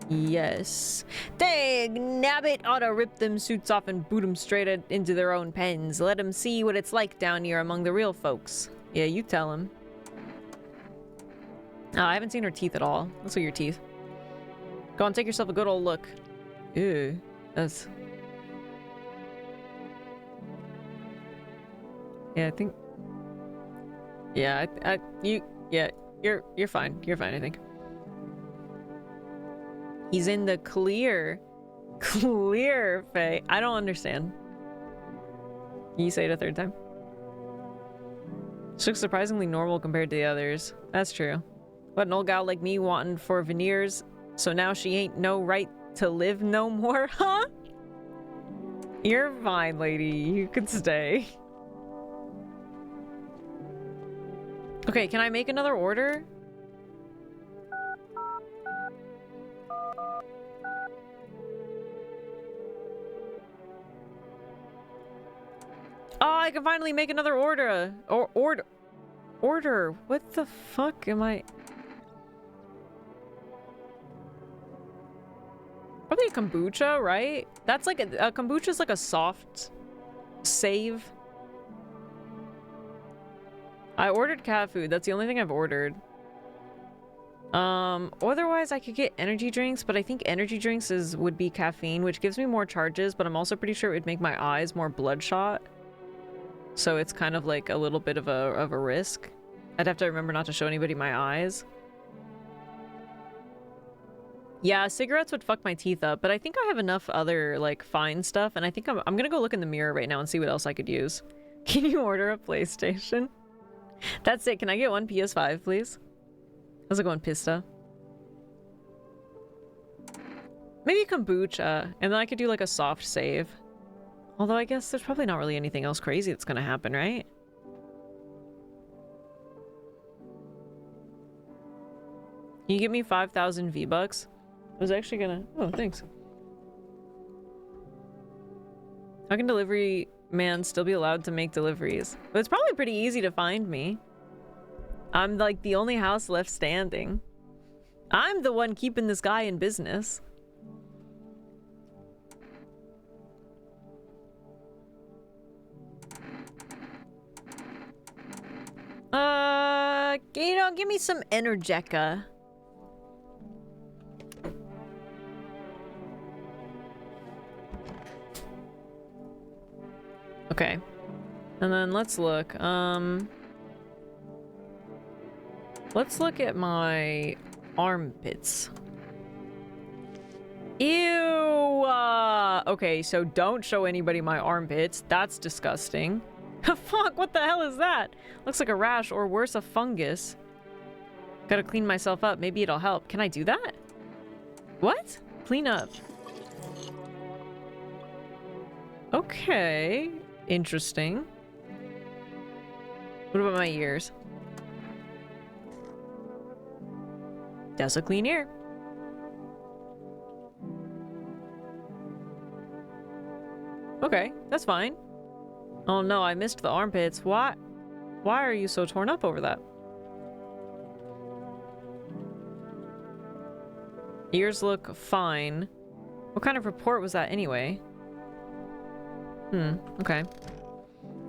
Yes. Dang, nabbit oughta rip them suits off and boot them straight into their own pens. Let them see what it's like down here among the real folks. Yeah, you tell them. Oh, I haven't seen her teeth at all. Let's look at your teeth. Go on, take yourself a good old look. Ew, that's... Yeah, I think... Yeah, you're fine. You're fine, I think. He's in the clear. Clear, Faye. I don't understand. Can you say it a third time? She looks surprisingly normal compared to the others. That's true. But an old gal like me wanting for veneers, so now she ain't no right to live no more, huh? You're fine, lady. You can stay. Okay, can I make another order? Oh, I can finally make another order. Order. What the fuck am I? Probably a kombucha, right? That's like a kombucha's like a soft save. I ordered cat food. That's the only thing I've ordered. Otherwise I could get energy drinks, but I think energy drinks would be caffeine, which gives me more charges, but I'm also pretty sure it would make my eyes more bloodshot. So it's kind of like a little bit of a risk. I'd have to remember not to show anybody my eyes. Yeah, cigarettes would fuck my teeth up, but I think I have enough other like fine stuff, and I think I'm gonna go look in the mirror right now and see what else I could use. Can you order a PlayStation? That's it. Can I get one PS5, please? How's it going, Pista? Maybe kombucha, and then I could do like a soft save. Although I guess there's probably not really anything else crazy that's gonna happen, right? Can you give me 5,000 V-Bucks? I was actually gonna... Oh, thanks. How can delivery man still be allowed to make deliveries? But it's probably pretty easy to find me. I'm like the only house left standing. I'm the one keeping this guy in business. No, give me some Energeca. Okay. And then let's look. Let's look at my armpits. Ew! Okay, so don't show anybody my armpits. That's disgusting. Fuck, what the hell is that? Looks like a rash, or worse, a fungus. Gotta clean myself up. Maybe it'll help. Can I do that? What? Clean up. Okay. Interesting. What about my ears? Does a clean ear. Okay, that's fine. Oh no, I missed the armpits. Why are you so torn up over that? Ears look fine. What kind of report was that anyway? Okay.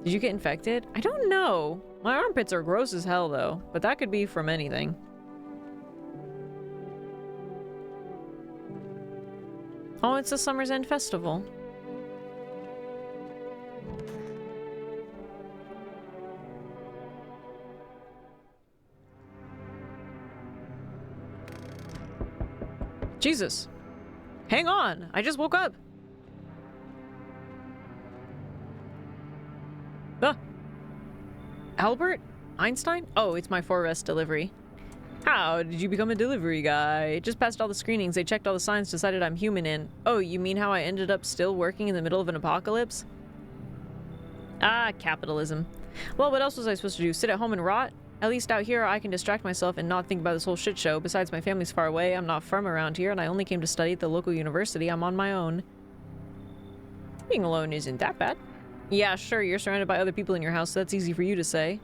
Did you get infected? I don't know. My armpits are gross as hell though, but that could be from anything. Oh, it's the Summer's End Festival. Jesus. Hang on. I just woke up. Albert? Einstein? Oh, it's my Forest delivery. How did you become a delivery guy? Just passed all the screenings. They checked all the signs, decided I'm human in. Oh, you mean how I ended up still working in the middle of an apocalypse? Ah, capitalism. Well, what else was I supposed to do? Sit at home and rot? At least out here, I can distract myself and not think about this whole shit show. Besides, my family's far away. I'm not from around here, and I only came to study at the local university. I'm on my own. Being alone isn't that bad. Yeah, sure, you're surrounded by other people in your house, so that's easy for you to say.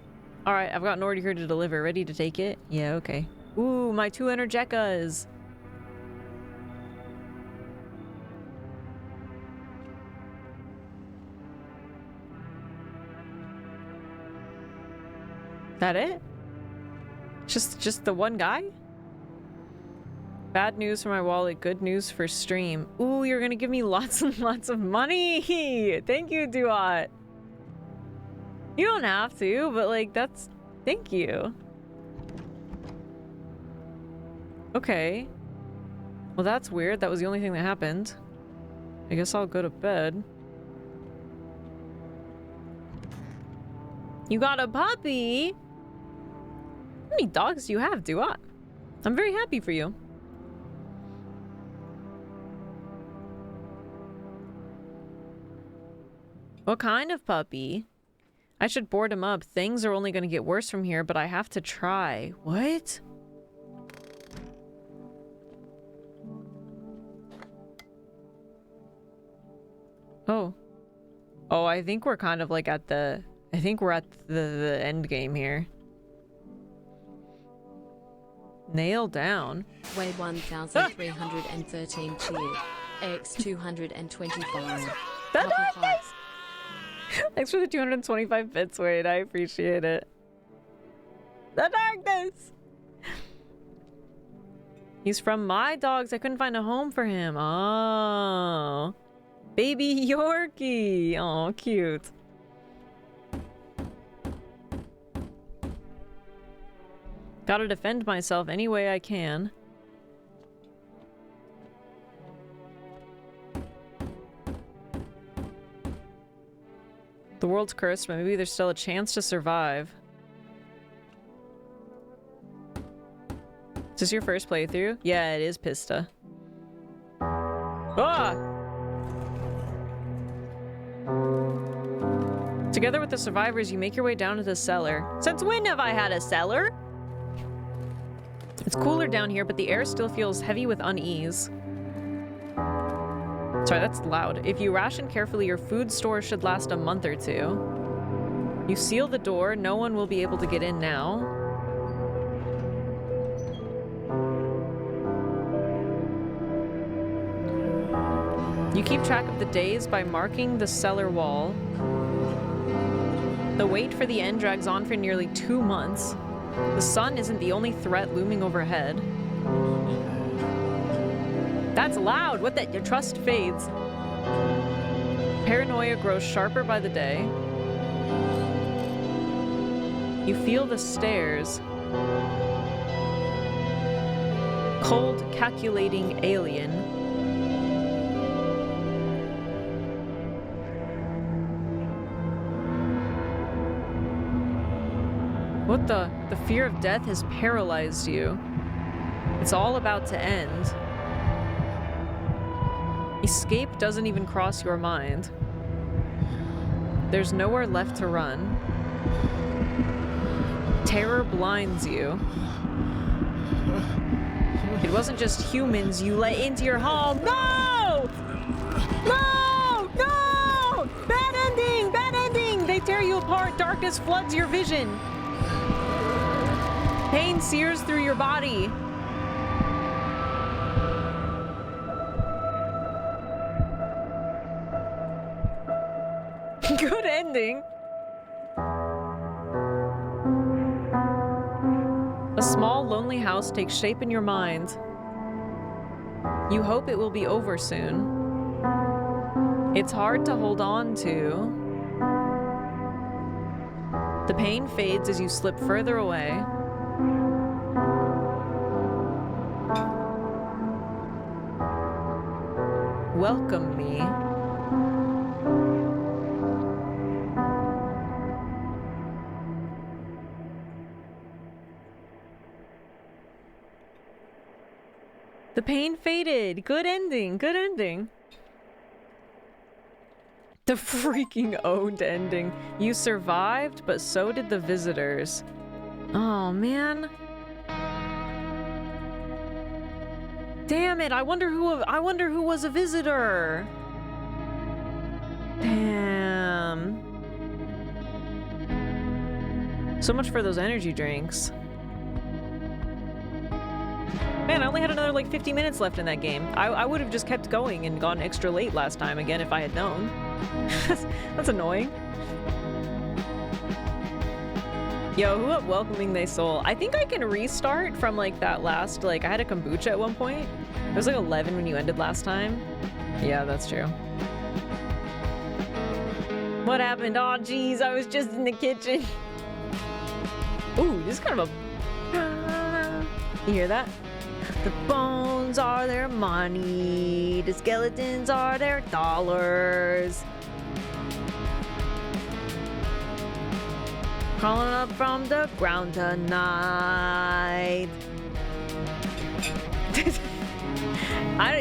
Alright, I've got an order here to deliver. Ready to take it? Yeah, okay. Ooh, my 2 Energecas! That it? Just the one guy? Bad news for my wallet, good news for stream. Ooh, you're gonna give me lots and lots of money! Thank you, Duat! You don't have to, but like, that's... Thank you. Okay. Well, that's weird. That was the only thing that happened. I guess I'll go to bed. You got a puppy? How many dogs do you have, Duat? I'm very happy for you. What kind of puppy? I should board him up. Things are only going to get worse from here, but I have to try. What? Oh. Oh, I think we're kind of like at the... I think we're at the end game here. Nail down. Way 1,313 tier. X 225. The darkness! Thanks for the 225 bits, Wade. I appreciate it. The darkness! He's from my dogs. I couldn't find a home for him. Oh. Baby Yorkie. Oh, cute. Gotta defend myself any way I can. The world's cursed, but maybe there's still a chance to survive. Is this your first playthrough? Yeah, it is, Pista. Ah! Together with the survivors, you make your way down to the cellar. Since when have I had a cellar? It's cooler down here, but the air still feels heavy with unease. Sorry, that's loud. If you ration carefully, your food store should last a month or two. You seal the door. No one will be able to get in now. You keep track of the days by marking the cellar wall. The wait for the end drags on for nearly 2 months. The sun isn't the only threat looming overhead. That's loud! What the— your trust fades. Paranoia grows sharper by the day. You feel the stares. Cold, calculating alien. What the? The fear of death has paralyzed you. It's all about to end. Escape doesn't even cross your mind. There's nowhere left to run. Terror blinds you. It wasn't just humans you let into your home. No! No! No! Bad ending! Bad ending! They tear you apart. Darkness floods your vision. Pain sears through your body. Good ending. A small, lonely house takes shape in your mind. You hope it will be over soon. It's hard to hold on to. The pain fades as you slip further away. Welcome me. The pain faded. Good ending. Good ending. The freaking owned ending. You survived, but so did the visitors. Oh, man. Damn it. I wonder who was a visitor. Damn. So much for those energy drinks. Man, I only had another like 50 minutes left in that game. I would have just kept going and gone extra late last time again if I had known. That's annoying. Yo, who up welcoming they soul? I think I can restart from like that last, like I had a kombucha at one point. It was like 11 when you ended last time. Yeah, that's true. What happened? Oh, geez, I was just in the kitchen. Ooh, this is kind of a... You hear that? The bones are their money. The skeletons are their dollars. Crawling up from the ground tonight.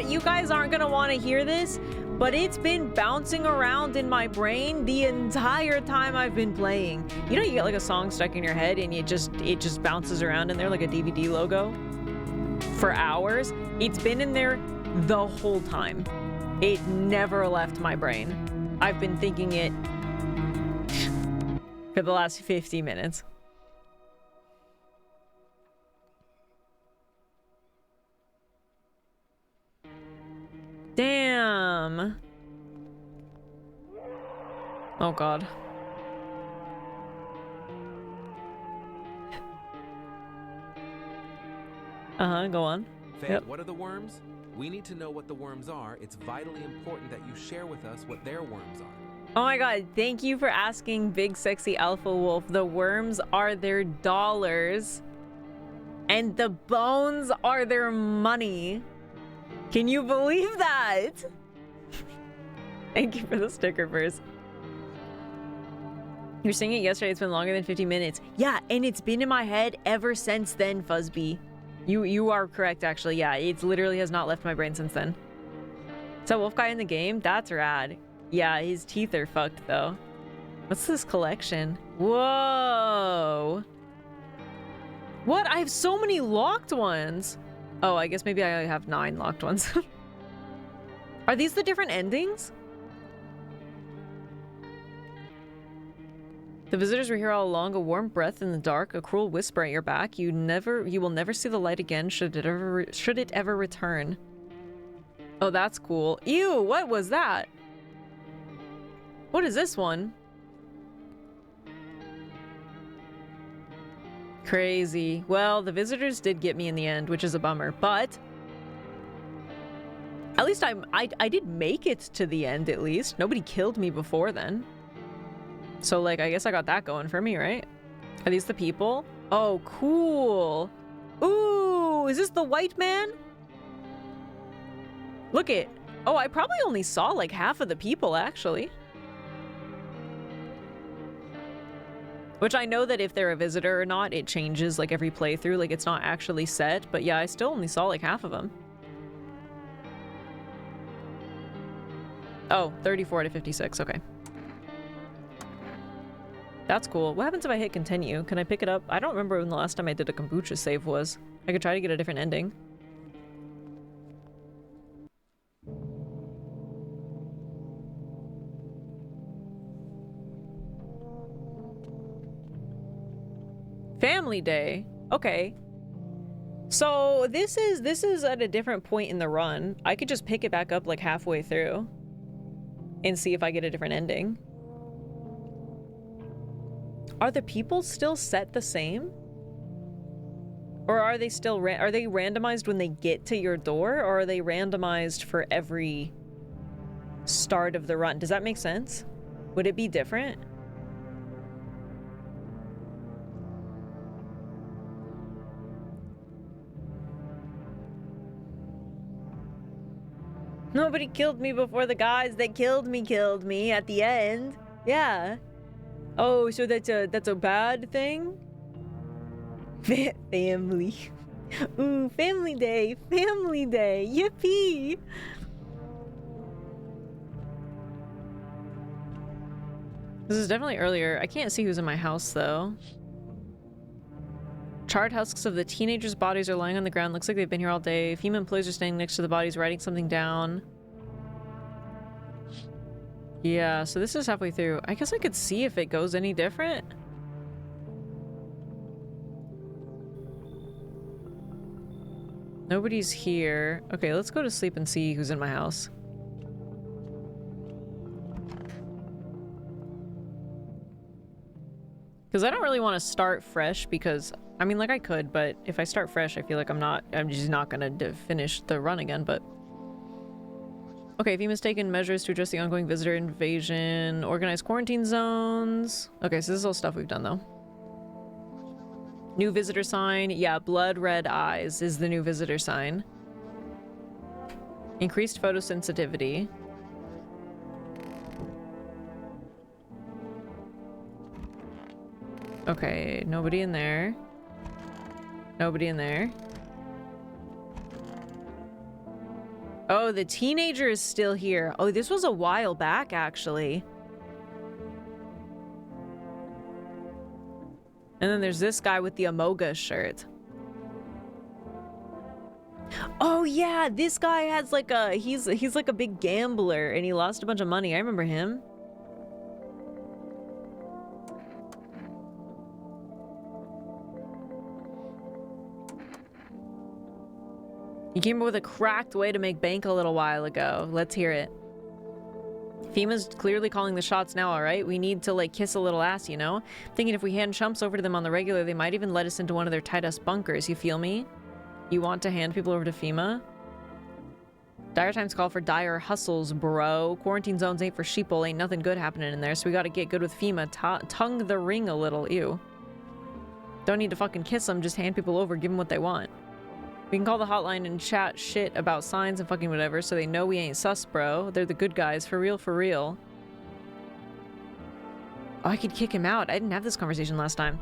You guys aren't gonna want to hear this, but it's been bouncing around in my brain the entire time I've been playing. You know, you get like a song stuck in your head and it just bounces around in there like a DVD logo for hours. It's been in there the whole time. It never left my brain. I've been thinking it for the last 50 minutes. Damn. Oh God. Go on. Faye, Yep. what are the worms? We need to know what the worms are. It's vitally important that you share with us what their worms are. Oh my God, thank you for asking, Big Sexy Alpha Wolf. The worms are their dollars, and the bones are their money. Can you believe that? Thank you for the sticker first. You were singing it yesterday. It's been longer than 50 minutes. Yeah, and it's been in my head ever since then, Fuzzbee. You are correct, actually. Yeah, it literally has not left my brain since then. Is that wolf guy in the game? That's rad. Yeah, his teeth are fucked, though. What's this collection? Whoa. What? I have so many locked ones. Oh, I guess maybe I have 9 locked ones. Are these the different endings? The visitors were here all along. A warm breath in the dark, a cruel whisper at your back. You will never see the light again should it ever return. Oh, that's cool. Ew, what was that? What is this one? Crazy. Well, the visitors did get me in the end, which is a bummer, but at least I did make it to the end, at least. Nobody killed me before then. So, like, I guess I got that going for me, right? Are these the people? Oh, cool. Ooh, is this the white man? Look it. Oh, I probably only saw like half of the people, actually. Which I know that if they're a visitor or not, it changes like every playthrough. Like, it's not actually set. But yeah, I still only saw like half of them. Oh, 34 to 56. Okay. That's cool. What happens if I hit continue? Can I pick it up? I don't remember when the last time I did a kombucha save was. I could try to get a different ending. Family Day. Okay. So this is at a different point in the run. I could just pick it back up like halfway through and see if I get a different ending. Are the people still set the same? Or are they still are they randomized when they get to your door, or are they randomized for every start of the run? Does that make sense? Would it be different? Nobody killed me before the guys that killed me at the end. Yeah. Oh, so that's a bad thing? Family. Ooh, family day. Family day. Yippee. This is definitely earlier. I can't see who's in my house, though. Charred husks of the teenagers' bodies are lying on the ground. Looks like they've been here all day. Female employees are standing next to the bodies, writing something down. Yeah, so this is halfway through. I guess I could see if it goes any different. Nobody's here. Okay, let's go to sleep and see who's in my house. Because I don't really want to start fresh because, I mean, like I could, but if I start fresh, I feel like I'm just not going to finish the run again, but... Okay, FEMA's taken measures to address the ongoing visitor invasion, organize quarantine zones. Okay, so this is all stuff we've done, though. New visitor sign. Yeah, blood red eyes is the new visitor sign. Increased photosensitivity. Okay, nobody in there. Nobody in there. Oh, the teenager is still here. Oh, this was a while back, actually. And then there's this guy with the Amoga shirt. Oh yeah, this guy has like a he's like a big gambler and he lost a bunch of money. I remember him. You came up with a cracked way to make bank a little while ago. Let's hear it. FEMA's clearly calling the shots now, alright? We need to, like, kiss a little ass, you know? Thinking if we hand chumps over to them on the regular, they might even let us into one of their tight-ass bunkers. You feel me? You want to hand people over to FEMA? Dire times call for dire hustles, bro. Quarantine zones ain't for sheeple. Ain't nothing good happening in there, so we gotta get good with FEMA. Tongue the ring a little. Ew. Don't need to fucking kiss them. Just hand people over. Give them what they want. We can call the hotline and chat shit about signs and fucking whatever so they know we ain't sus, bro. They're the good guys. For real, for real. Oh, I could kick him out. I didn't have this conversation last time.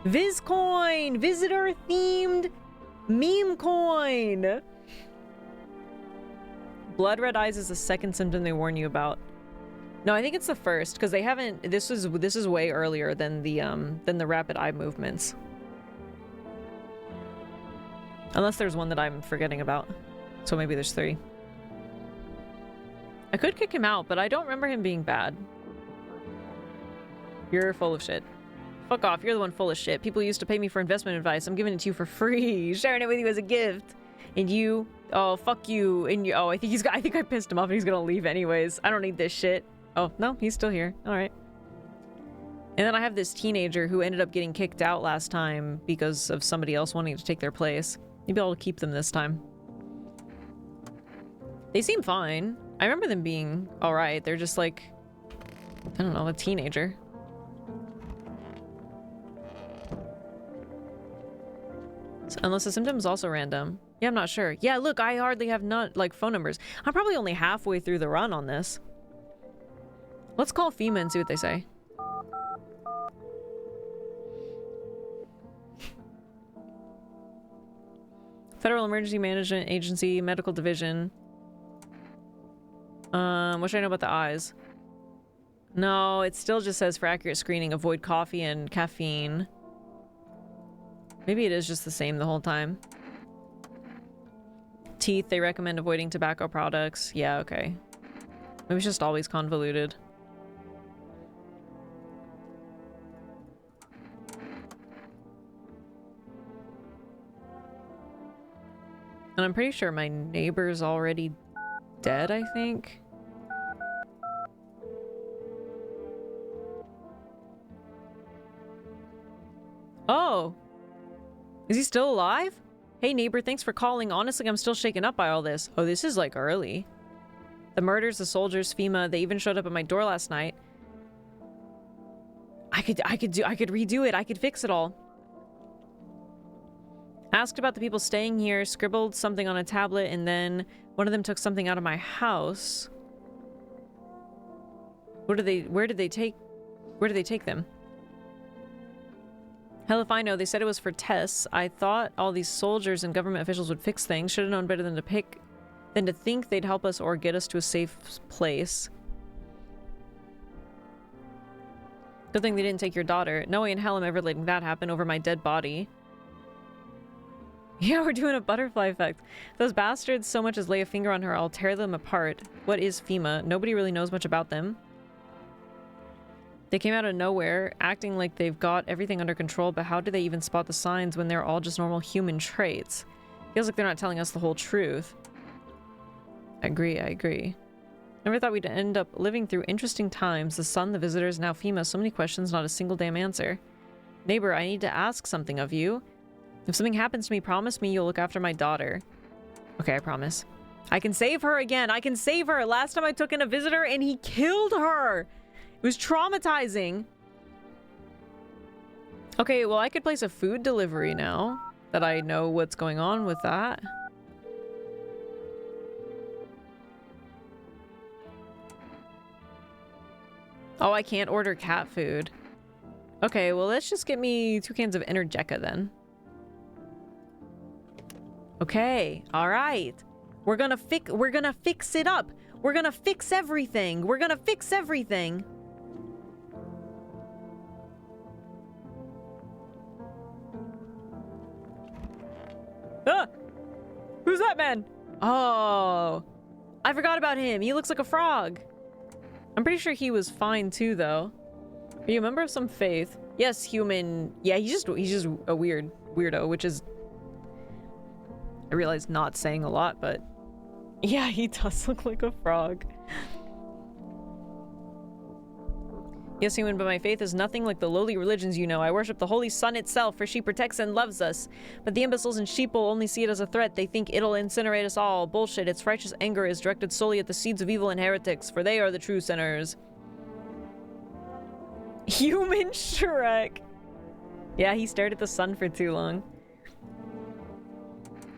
Vizcoin! Visitor-themed meme coin! Blood red eyes is the second symptom they warn you about. No, I think it's the first, because they haven't... This is way earlier than the rapid eye movements. Unless there's one that I'm forgetting about. So maybe there's 3. I could kick him out, but I don't remember him being bad. You're full of shit. Fuck off, you're the one full of shit. People used to pay me for investment advice. I'm giving it to you for free. Sharing it with you as a gift. And you... Oh, fuck you. And you... Oh, I think I pissed him off and he's gonna leave anyways. I don't need this shit. Oh, no, he's still here. Alright. And then I have this teenager who ended up getting kicked out last time because of somebody else wanting to take their place. Maybe I'll keep them this time. They seem fine. I remember them being alright. They're just like, I don't know, a teenager. Unless the symptom's also random. Yeah, I'm not sure. Yeah, look, I hardly have phone numbers. I'm probably only halfway through the run on this. Let's call FEMA and see what they say. Federal Emergency Management Agency, Medical Division. What should I know about the eyes? No, it still just says for accurate screening, avoid coffee and caffeine. Maybe it is just the same the whole time. Teeth, they recommend avoiding tobacco products. Yeah, okay. Maybe it's just always convoluted. And I'm pretty sure my neighbor's already dead, I think. Oh! Is he still alive? Hey neighbor, thanks for calling. Honestly, I'm still shaken up by all this. Oh, this is like early. The murders, the soldiers, FEMA, they even showed up at my door last night. I could redo it. I could fix it all. Asked about the people staying here, scribbled something on a tablet, and then one of them took something out of my house. Where did they take them? Hell if I know. They said it was for tests. I thought all these soldiers and government officials would fix things. Should have known better than to think they'd help us or get us to a safe place. Good thing they didn't take your daughter. No way in hell I'm ever letting that happen over my dead body. Yeah, we're doing a butterfly effect. Those bastards so much as lay a finger on her, I'll tear them apart. What is FEMA? Nobody really knows much about them. They came out of nowhere, acting like they've got everything under control, but how do they even spot the signs when they're all just normal human traits? Feels like they're not telling us the whole truth. I agree. Never thought we'd end up living through interesting times. The sun, the visitors, now FEMA. So many questions, not a single damn answer. Neighbor, I need to ask something of you. If something happens to me, promise me you'll look after my daughter. Okay, I promise. I can save her again. I can save her. Last time I took in a visitor and he killed her. It was traumatizing. Okay, well, I could place a food delivery now that I know what's going on with that. Oh, I can't order cat food. Okay, well, let's just get me 2 cans of Energeca then. Okay, all right. We're gonna fix it up. We're gonna fix everything. We're gonna fix everything. Ah! Who's that man? Oh, I forgot about him. He looks like a frog. I'm pretty sure he was fine too, though. Are you a member of some faith? Yes, human. Yeah, he's just a weirdo, which is, I realize, not saying a lot, but yeah, he does look like a frog. Yes, human, but my faith is nothing like the lowly religions you know. I worship the holy sun itself, for she protects and loves us. But the imbeciles and sheeple only see it as a threat. They think it'll incinerate us all. Bullshit. Its righteous anger is directed solely at the seeds of evil and heretics, for they are the true sinners. Human Shrek. Yeah, he stared at the sun for too long.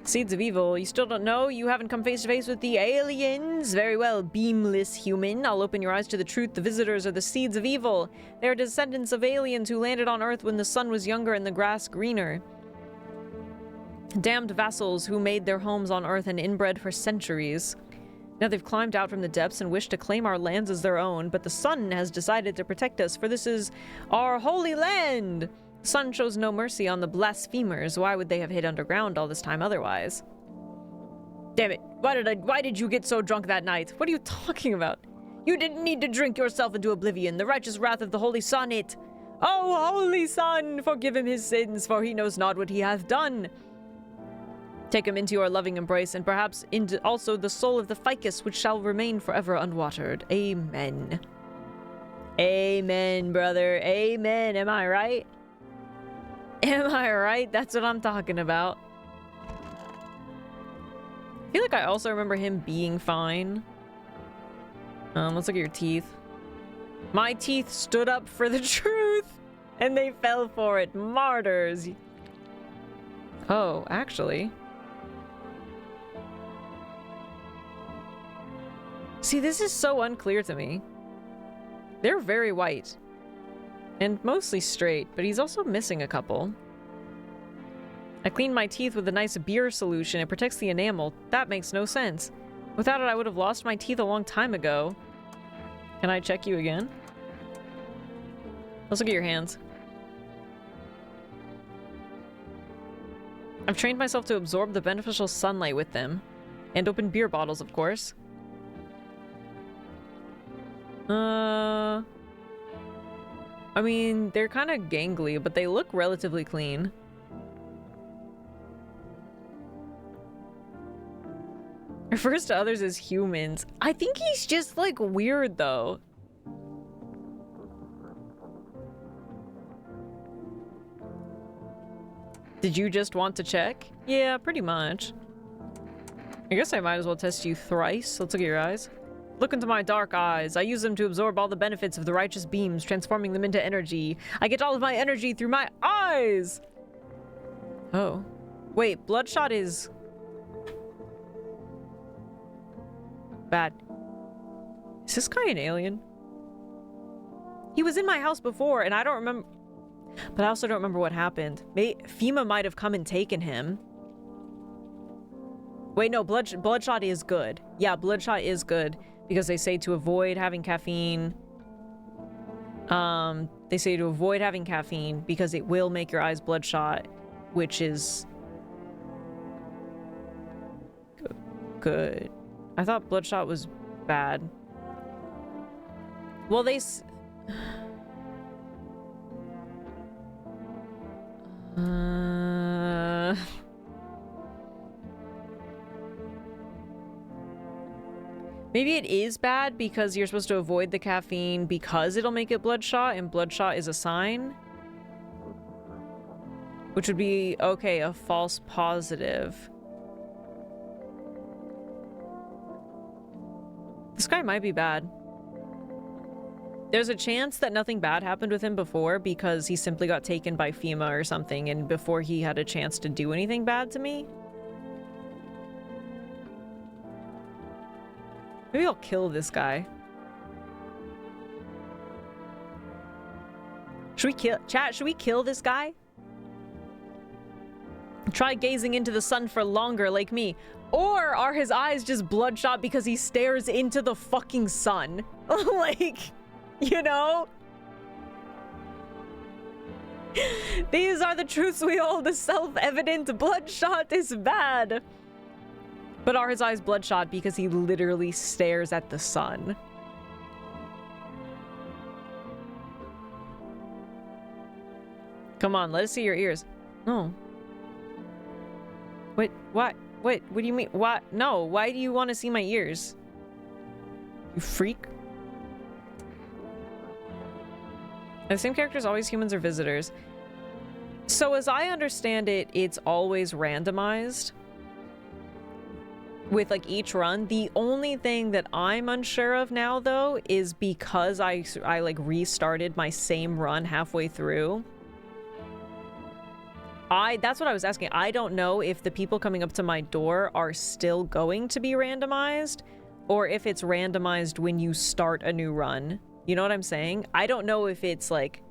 Seeds of evil. You still don't know? You haven't come face to face with the aliens? Very well, beamless human. I'll open your eyes to the truth. The visitors are the seeds of evil. They are descendants of aliens who landed on Earth when the sun was younger and the grass greener. Damned vassals who made their homes on Earth and inbred for centuries. Now they've climbed out from the depths and wish to claim our lands as their own, but the sun has decided to protect us, for this is our holy land! The sun shows no mercy on the blasphemers. Why would they have hid underground all this time otherwise? Damn it. Why did you get so drunk that night? What are you talking about? You didn't need to drink yourself into oblivion. The righteous wrath of the holy sun it. Oh, holy sun, forgive him his sins, for he knows not what he hath done. Take him into your loving embrace, and perhaps into also the soul of the ficus, which shall remain forever unwatered. Amen. Amen, brother. Amen. Am I right? Am I right? That's what I'm talking about. I feel like I also remember him being fine. Let's look at your teeth. My teeth stood up for the truth, and they fell for it. Martyrs. Oh, actually. See, this is so unclear to me. They're very white. And mostly straight, but he's also missing a couple. I cleaned my teeth with a nice beer solution. It protects the enamel. That makes no sense. Without it, I would have lost my teeth a long time ago. Can I check you again? Let's look at your hands. I've trained myself to absorb the beneficial sunlight with them. And open beer bottles, of course. I mean, they're kind of gangly, but they look relatively clean. Refers to others as humans. I think he's just, like, weird, though. Did you just want to check? Yeah, pretty much. I guess I might as well test you thrice. Let's look at your eyes. Look into my dark eyes. I use them to absorb all the benefits of the righteous beams, transforming them into energy. I get all of my energy through my eyes! Oh. Wait, Bloodshot is... bad. Is this guy an alien? He was in my house before, and I don't remember... But I also don't remember what happened. FEMA might have come and taken him. Wait, no, Bloodshot is good. Yeah, Bloodshot is good. Because they say to avoid having caffeine. They say to avoid having caffeine because it will make your eyes bloodshot, which is good. I thought Bloodshot was bad. Well, they maybe it is bad because you're supposed to avoid the caffeine because it'll make it bloodshot, and bloodshot is a sign. Which would be, okay, a false positive. This guy might be bad. There's a chance that nothing bad happened with him before because he simply got taken by FEMA or something, and before he had a chance to do anything bad to me. Maybe I'll kill this guy. Should we kill... Chat, should we kill this guy? Try gazing into the sun for longer like me. Or are his eyes just bloodshot because he stares into the fucking sun? Like, you know? These are the truths we hold. The self-evident bloodshot is bad. But are his eyes bloodshot because he literally stares at the sun? Come on, let us see your ears. No. Wait, what? Wait, what do you mean? What? No, why do you want to see my ears? You freak. Are the same characters always humans or visitors? So as I understand it, it's always randomized. With like each run. The only thing that I'm unsure of now though is because I like restarted my same run halfway through. That's what I was asking. I don't know if the people coming up to my door are still going to be randomized or if it's randomized when you start a new run. You know what I'm saying? I don't know if it's like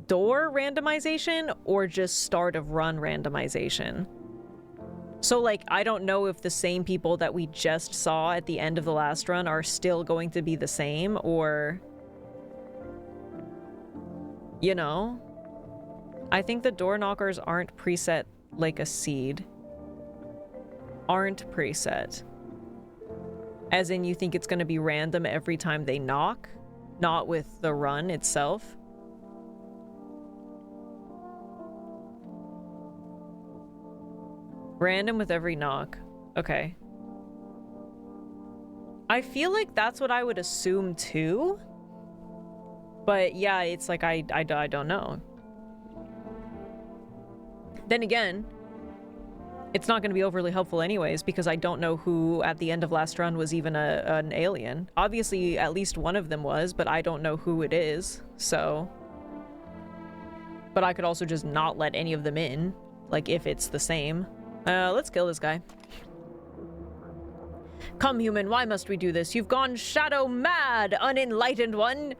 door randomization or just start of run randomization. So, like, I don't know if the same people that we just saw at the end of the last run are still going to be the same, or... You know? I think the door knockers aren't preset like a seed. Aren't preset. As in, you think it's going to be random every time they knock? Not with the run itself? Random with every knock. Okay. I feel like that's what I would assume too. But yeah, it's like I don't know. Then again, it's not going to be overly helpful anyways, because I don't know who at the end of last run was even an alien. Obviously, at least one of them was, but I don't know who it is, so... But I could also just not let any of them in, like if it's the same. Let's kill this guy. Come, human, why must we do this? You've gone shadow mad, unenlightened one.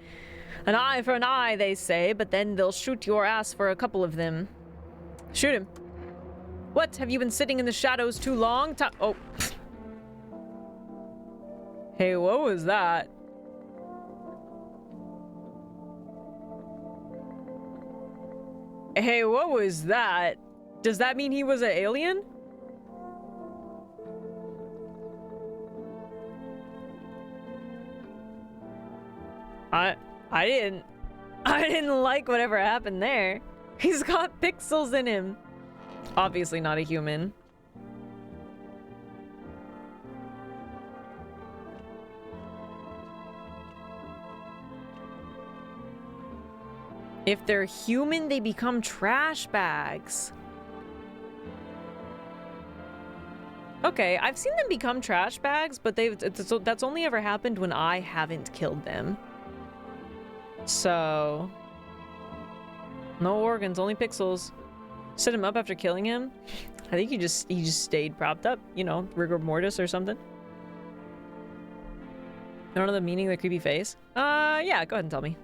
An eye for an eye, they say, but then they'll shoot your ass for a couple of them. Shoot him. What? Have you been sitting in the shadows too long? Oh. Hey, what was that? Hey, what was that? Does that mean he was an alien? I didn't like whatever happened there. He's got pixels in him. Obviously not a human. If they're human, they become trash bags. Okay, I've seen them become trash bags, but that's only ever happened when I haven't killed them. So... no organs, only pixels. Set him up after killing him? I think he just stayed propped up, you know, rigor mortis or something. I don't know the meaning of the creepy face. Yeah, go ahead and tell me.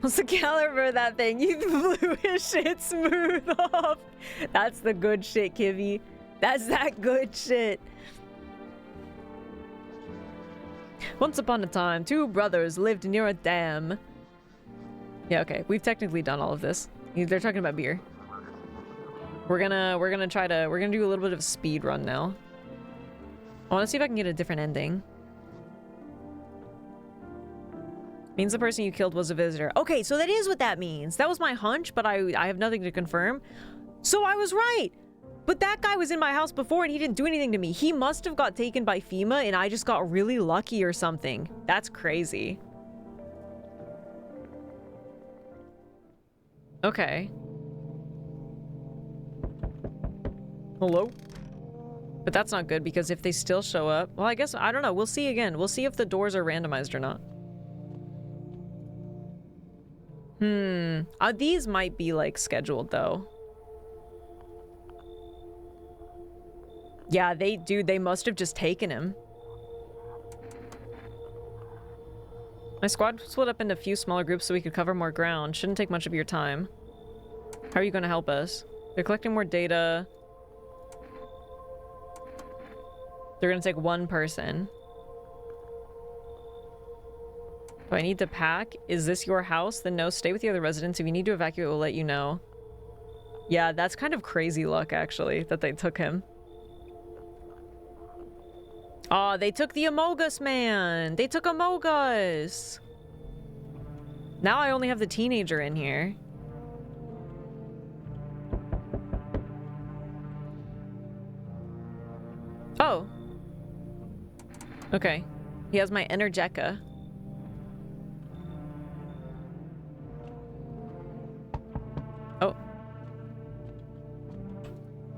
What's the caliber of that thing? You blew his shit smooth off. That's the good shit, Kivy. That's that good shit. Once upon a time, two brothers lived near a dam. Yeah, okay. We've technically done all of this. They're talking about beer. We're gonna do a little bit of a speed run now. I want to see if I can get a different ending. Means the person you killed was a visitor. Okay, so that is what that means. That was my hunch, but I have nothing to confirm. So I was right. But that guy was in my house before and he didn't do anything to me. He must have got taken by FEMA and I just got really lucky or something. That's crazy. Okay. Hello? But that's not good because if they still show up... well, I guess... I don't know. We'll see again. We'll see if the doors are randomized or not. These might be, like, scheduled, though. Yeah, they must have just taken him. My squad split up into a few smaller groups so we could cover more ground. Shouldn't take much of your time. How are you going to help us? They're collecting more data. They're going to take one person. Do I need to pack? Is this your house? Then no, stay with the other residents. If you need to evacuate, we'll let you know. Yeah, that's kind of crazy luck, actually, that they took him. Oh, they took the Amogus man! They took Amogus! Now I only have the teenager in here. Oh. Okay. He has my Energeca. Oh.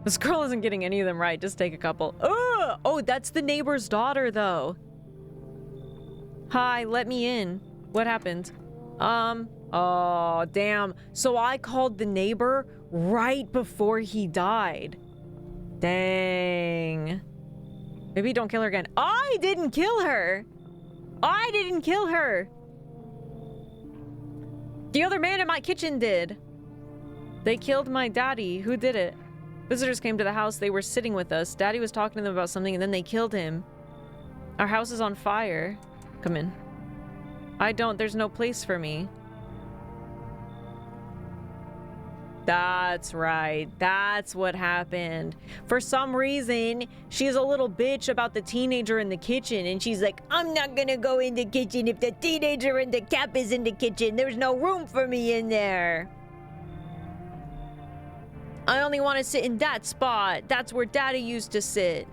This girl isn't getting any of them right. Just take a couple. Oh! Oh, that's the neighbor's daughter, though. Hi, let me in. What happened? Oh, damn. So I called the neighbor right before he died. Dang. Maybe don't kill her again. I didn't kill her! I didn't kill her! The other man in my kitchen did. They killed my daddy. Who did it? Visitors came to the house. They were sitting with us. Daddy was talking to them about something and then they killed him. Our house is on fire. Come in. There's no place for me. That's right. That's what happened. For some reason, she's a little bitch about the teenager in the kitchen, and she's like, I'm not gonna go in the kitchen if the teenager in the cap is in the kitchen. There's no room for me in there. I only want to sit in that spot. That's where Daddy used to sit.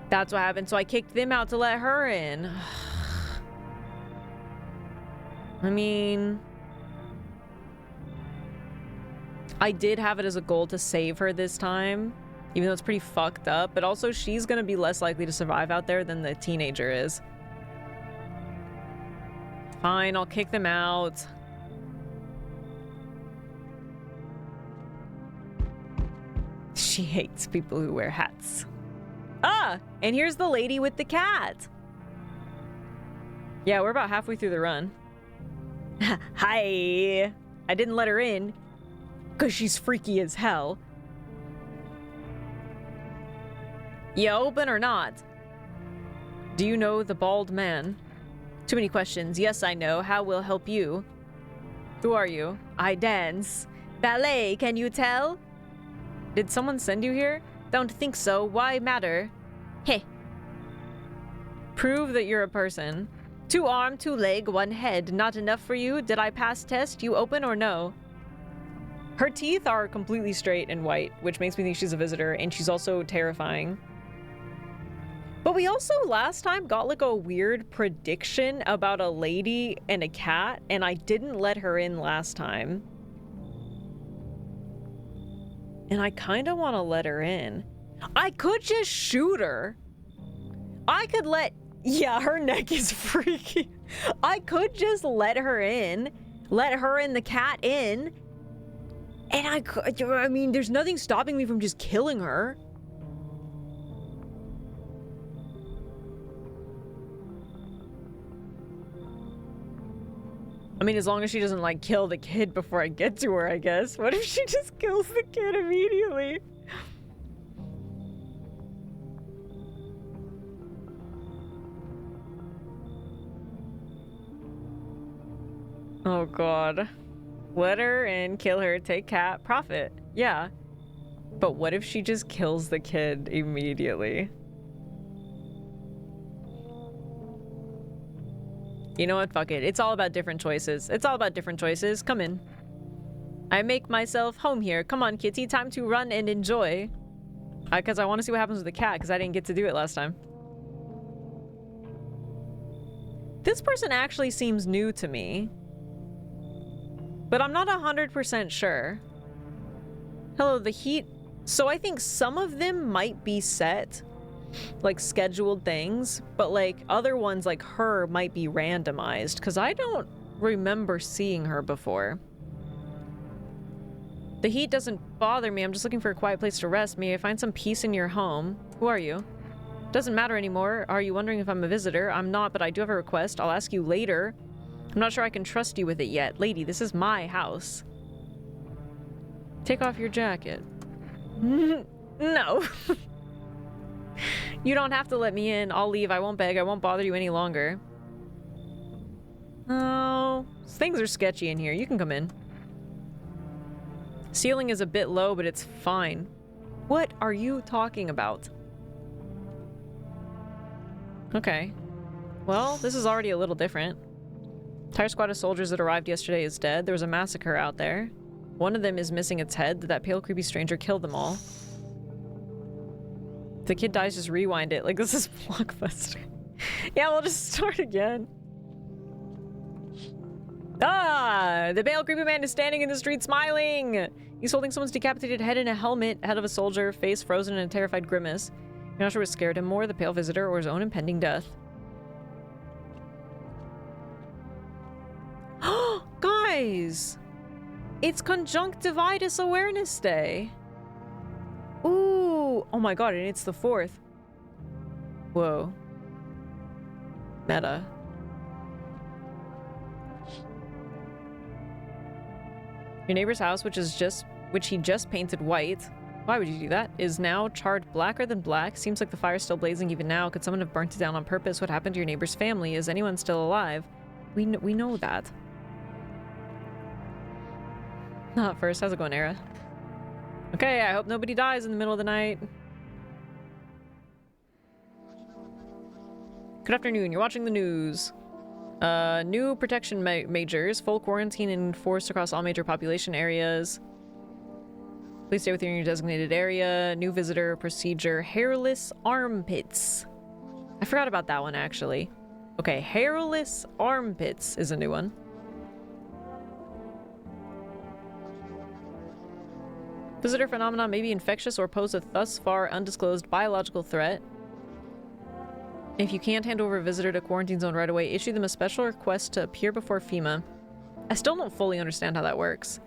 That's what happened, so I kicked them out to let her in. I mean, I did have it as a goal to save her this time, even though it's pretty fucked up, but also she's gonna be less likely to survive out there than the teenager is. Fine, I'll kick them out. She hates people who wear hats. Ah, and here's the lady with the cat. Yeah, we're about halfway through the run. Hi. I didn't let her in because she's freaky as hell. You open or not? Do you know the bald man? Too many questions. Yes, I know. How will help you? Who are you? I dance. Ballet, can you tell? Did someone send you here? Don't think so. Why matter? Heh. Prove that you're a person. 2 arm, 2 leg, 1 head. Not enough for you? Did I pass test? You open or no? Her teeth are completely straight and white, which makes me think she's a visitor, and she's also terrifying. But we also last time got like a weird prediction about a lady and a cat, and I didn't let her in last time. And I kind of want to let her in. I could just shoot her. I could let... Yeah, her neck is freaky. I could just let her in. Let her and the cat in. And I mean, there's nothing stopping me from just killing her. I mean, as long as she doesn't, like, kill the kid before I get to her, I guess. What if she just kills the kid immediately? Oh, God. Let her in, kill her, take cat, profit. Yeah. But what if she just kills the kid immediately? You know what? Fuck it. It's all about different choices. It's all about different choices. Come in. I make myself home here. Come on, kitty. Time to run and enjoy. Because I want to see what happens with the cat, because I didn't get to do it last time. This person actually seems new to me. But I'm not 100% sure. Hello, the heat. So I think some of them might be set, like scheduled things, but like other ones like her might be randomized, because I don't remember seeing her before. The heat doesn't bother me. I'm just looking for a quiet place to rest. May I find some peace in your home? Who are you? Doesn't matter anymore. Are you wondering if I'm a visitor? I'm not, but I do have a request. I'll ask you later. I'm not sure I can trust you with it yet. Lady, this is my house. Take off your jacket. No. You don't have to let me in. I'll leave. I won't beg. I won't bother you any longer. Oh, things are sketchy in here. You can come in. Ceiling is a bit low, but it's fine. What are you talking about? Okay. Well, this is already a little different. Entire squad of soldiers that arrived yesterday is dead. There was a massacre out there. One of them is missing its head. That pale, creepy stranger killed them all. If the kid dies, just rewind it. Like, this is Blockbuster. Yeah, we'll just start again. Ah! The pale, creepy man is standing in the street smiling! He's holding someone's decapitated head in a helmet, head of a soldier, face frozen in a terrified grimace. You're not sure what scared him more, the pale visitor or his own impending death. Guys! It's Conjunctivitis Awareness Day! Ooh! Oh my god, and it's the 4th. Whoa. Meta. Your neighbor's house, which he just painted white. Why would you do that? Is now charred blacker than black. Seems like the fire's still blazing even now. Could someone have burnt it down on purpose? What happened to your neighbor's family? Is anyone still alive? We know that. Not first. How's it going, Era? Okay, I hope nobody dies in the middle of the night. Good afternoon. You're watching the news. New protection measures. Full quarantine enforced across all major population areas. Please stay within your designated area. New visitor procedure. Hairless armpits. I forgot about that one, actually. Okay, hairless armpits is a new one. Visitor phenomena may be infectious or pose a thus far undisclosed biological threat. If you can't hand over a visitor to quarantine zone right away, issue them a special request to appear before FEMA. I still don't fully understand how that works.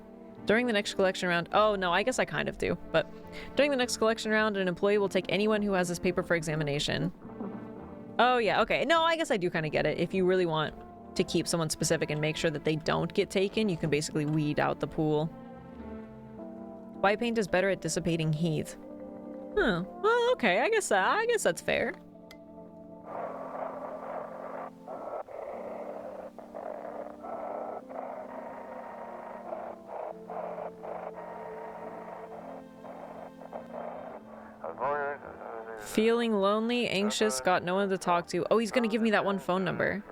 During the next collection round... Oh, no, I guess I kind of do. But during the next collection round, an employee will take anyone who has this paper for examination. Oh, yeah, okay. No, I guess I do kind of get it. If you really want to keep someone specific and make sure that they don't get taken, you can basically weed out the pool. White paint is better at dissipating heat. Huh. Well, okay. I guess that's fair. Feeling lonely, anxious, got no one to talk to. Oh, he's gonna give me that one phone number.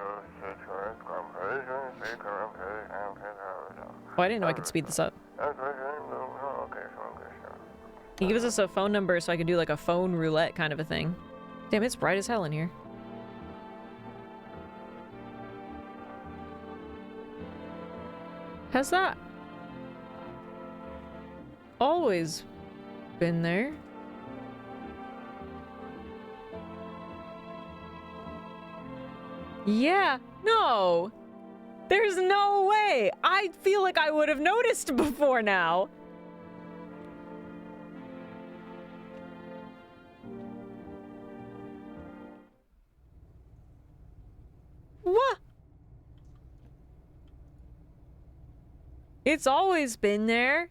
Oh, I didn't know I could speed this up. He gives us a phone number so I can do like a phone roulette kind of a thing. Damn, it's bright as hell in here. Has that always been there? Yeah, no. There's no way. I feel like I would have noticed before now. What? It's always been there.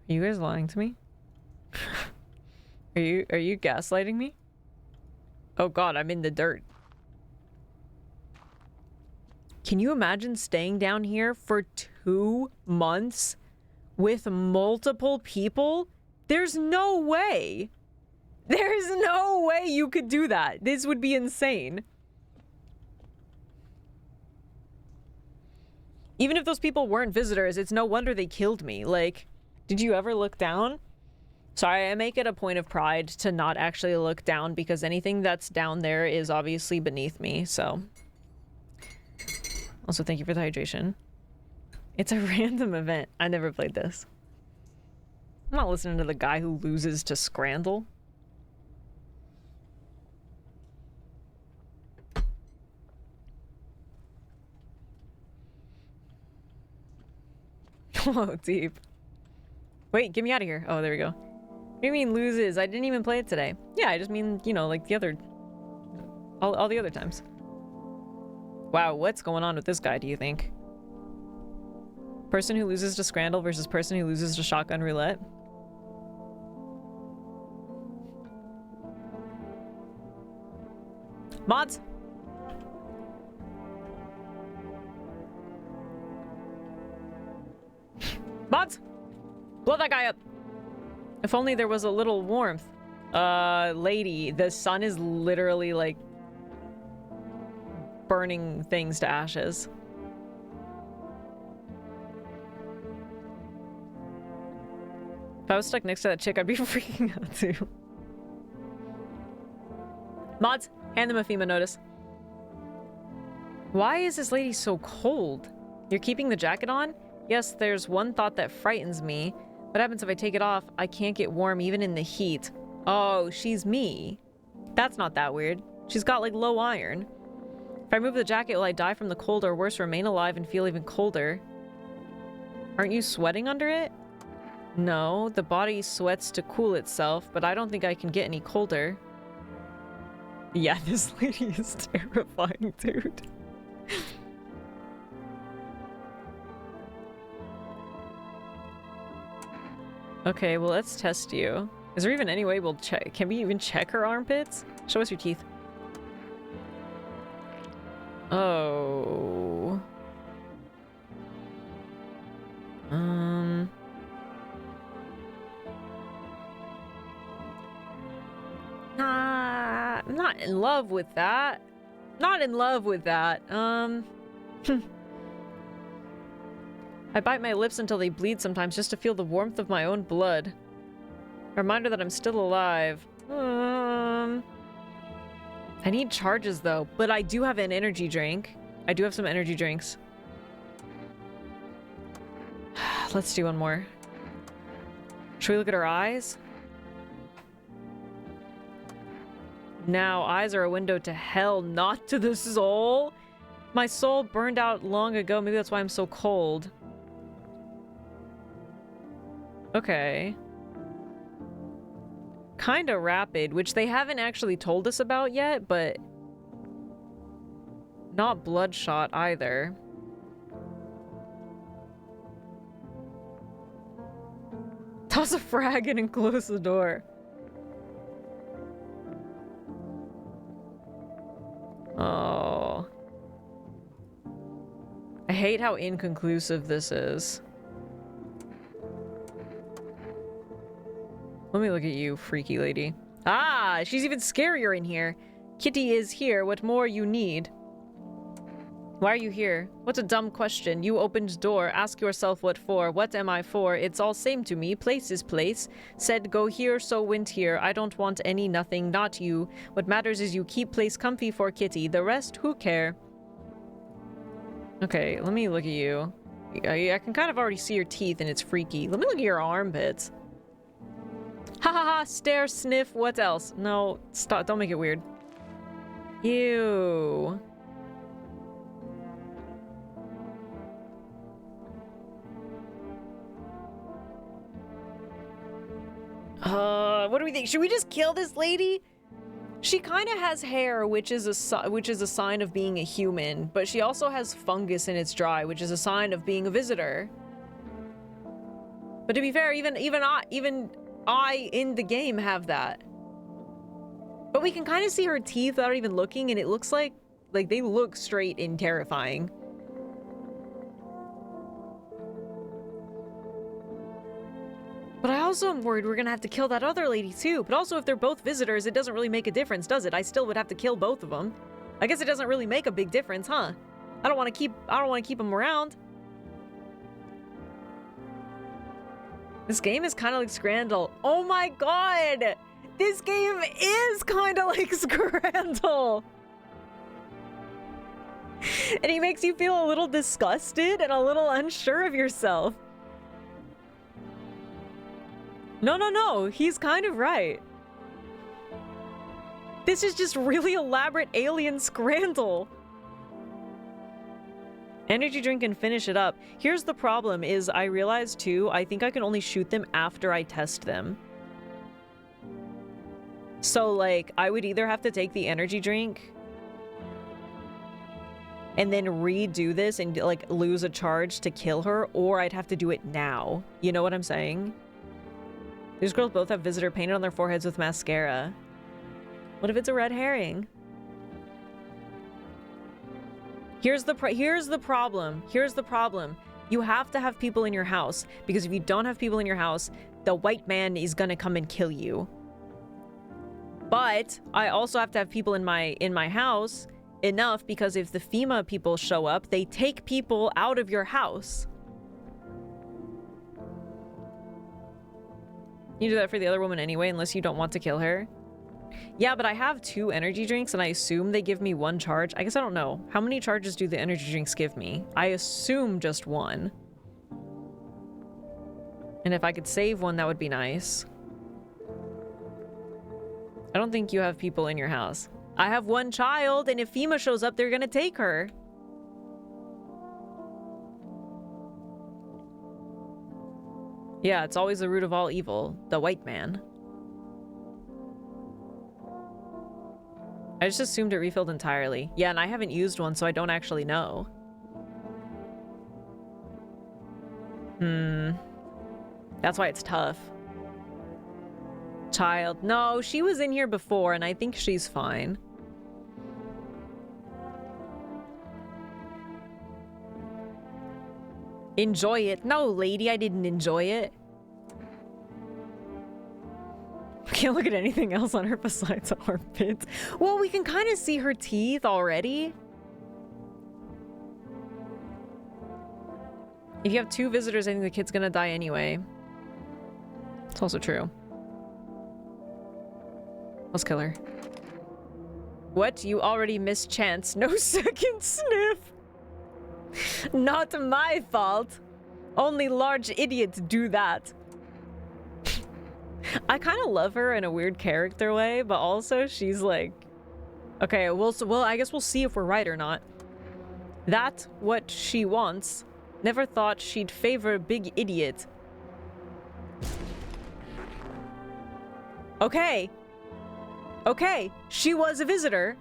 Are you guys lying to me? Are you gaslighting me? Oh god, I'm in the dirt. Can you imagine staying down here for 2 months with multiple people? There's no way. There's no way you could do that. This would be insane. Even if those people weren't visitors, it's no wonder they killed me. Like, did you ever look down? Sorry, I make it a point of pride to not actually look down because anything that's down there is obviously beneath me, so. Also, thank you for the hydration. It's a random event. I never played this. I'm not listening to the guy who loses to Scrandle. Oh, deep. Wait, get me out of here. Oh, there we go. What do you mean loses? I didn't even play it today. Yeah, I just mean, you know, like the other... All the other times. Wow, what's going on with this guy, do you think? Person who loses to Scrandle versus person who loses to Shotgun Roulette? Mods! Mods! Blow that guy up! If only there was a little warmth. Lady, the sun is literally, like, burning things to ashes. If I was stuck next to that chick, I'd be freaking out too. Mods, hand them a FEMA notice. Why is this lady so cold? You're keeping the jacket on? Yes, there's one thought that frightens me. What happens if I take it off? I can't get warm even in the heat. Oh, she's me. That's not that weird. She's got like low iron. If I remove the jacket, will I die from the cold or worse, remain alive and feel even colder? Aren't you sweating under it? No, the body sweats to cool itself, but I don't think I can get any colder. Yeah, this lady is terrifying, dude. Okay, well, let's test you. Is there even any way we'll check? Can we even check her armpits? Show us your teeth. Oh. I'm not in love with that. Not in love with that. I bite my lips until they bleed sometimes just to feel the warmth of my own blood. A reminder that I'm still alive. I need charges though, but I do have an energy drink. I do have some energy drinks. Let's do one more. Should we look at her eyes? Now, eyes are a window to hell, not to the soul. My soul burned out long ago. Maybe that's why I'm so cold. Okay. Kinda rapid, which they haven't actually told us about yet, but not bloodshot either. Toss a frag in and close the door. Oh. I hate how inconclusive this is. Let me look at you, freaky lady. Ah, she's even scarier in here. Kitty is here. What more you need? Why are you here? What a dumb question. You opened door. Ask yourself what for. What am I for? It's all same to me. Place is place. Said go here, so went here. I don't want any nothing, not you. What matters is you keep place comfy for Kitty. The rest, who care? Okay, let me look at you. I can kind of already see your teeth and it's freaky. Let me look at your armpits. Ha ha ha, stare, sniff, what else? No, stop, don't make it weird. Ew. What do we think? Should we just kill this lady? She kind of has hair, which is a sign of being a human, but she also has fungus in its dry, which is a sign of being a visitor. But to be fair, even I in the game have that. But we can kind of see her teeth without even looking, and it looks like they look straight and terrifying. But I also am worried we're gonna have to kill that other lady too. But also, if they're both visitors, it doesn't really make a difference, does it? I still would have to kill both of them. I guess it doesn't really make a big difference, huh? I don't want to keep them around. This game is kind of like Scrandal. Oh my god! This game is kind of like Scrandal! And he makes you feel a little disgusted and a little unsure of yourself. No, he's kind of right. This is just really elaborate alien Scrandal. Energy drink and finish it up. Here's the problem is I realized too, I think I can only shoot them after I test them. So like, I would either have to take the energy drink and then redo this and like lose a charge to kill her, or I'd have to do it now. You know what I'm saying? These girls both have visitor painted on their foreheads with mascara. What if it's a red herring? Here's the problem. Here's the problem. You have to have people in your house, because if you don't have people in your house, the white man is gonna come and kill you. But I also have to have people in my house enough, because if the FEMA people show up, they take people out of your house. You do that for the other woman anyway, unless you don't want to kill her. Yeah, but I have 2 energy drinks, and I assume they give me 1 charge. I guess I don't know. How many charges do the energy drinks give me? I assume just 1. And if I could save 1, that would be nice. I don't think you have people in your house. I have 1 child, and if FEMA shows up, they're gonna take her. Yeah, it's always the root of all evil, the white man. I just assumed it refilled entirely. Yeah, and I haven't used one, so I don't actually know. That's why it's tough. Child. No, she was in here before, and I think she's fine. Enjoy it. No, lady, I didn't enjoy it. Can't look at anything else on her besides armpits. Well, we can kind of see her teeth already. If you have 2 visitors, I think the kid's gonna die anyway. It's also true. Let's kill her. What? You already missed chance. No second sniff. Not my fault. Only large idiots do that. I kind of love her in a weird character way, but also she's like, okay, well, I guess we'll see if we're right or not. That's what she wants. Never thought she'd favor a big idiot. Okay. Okay, she was a visitor.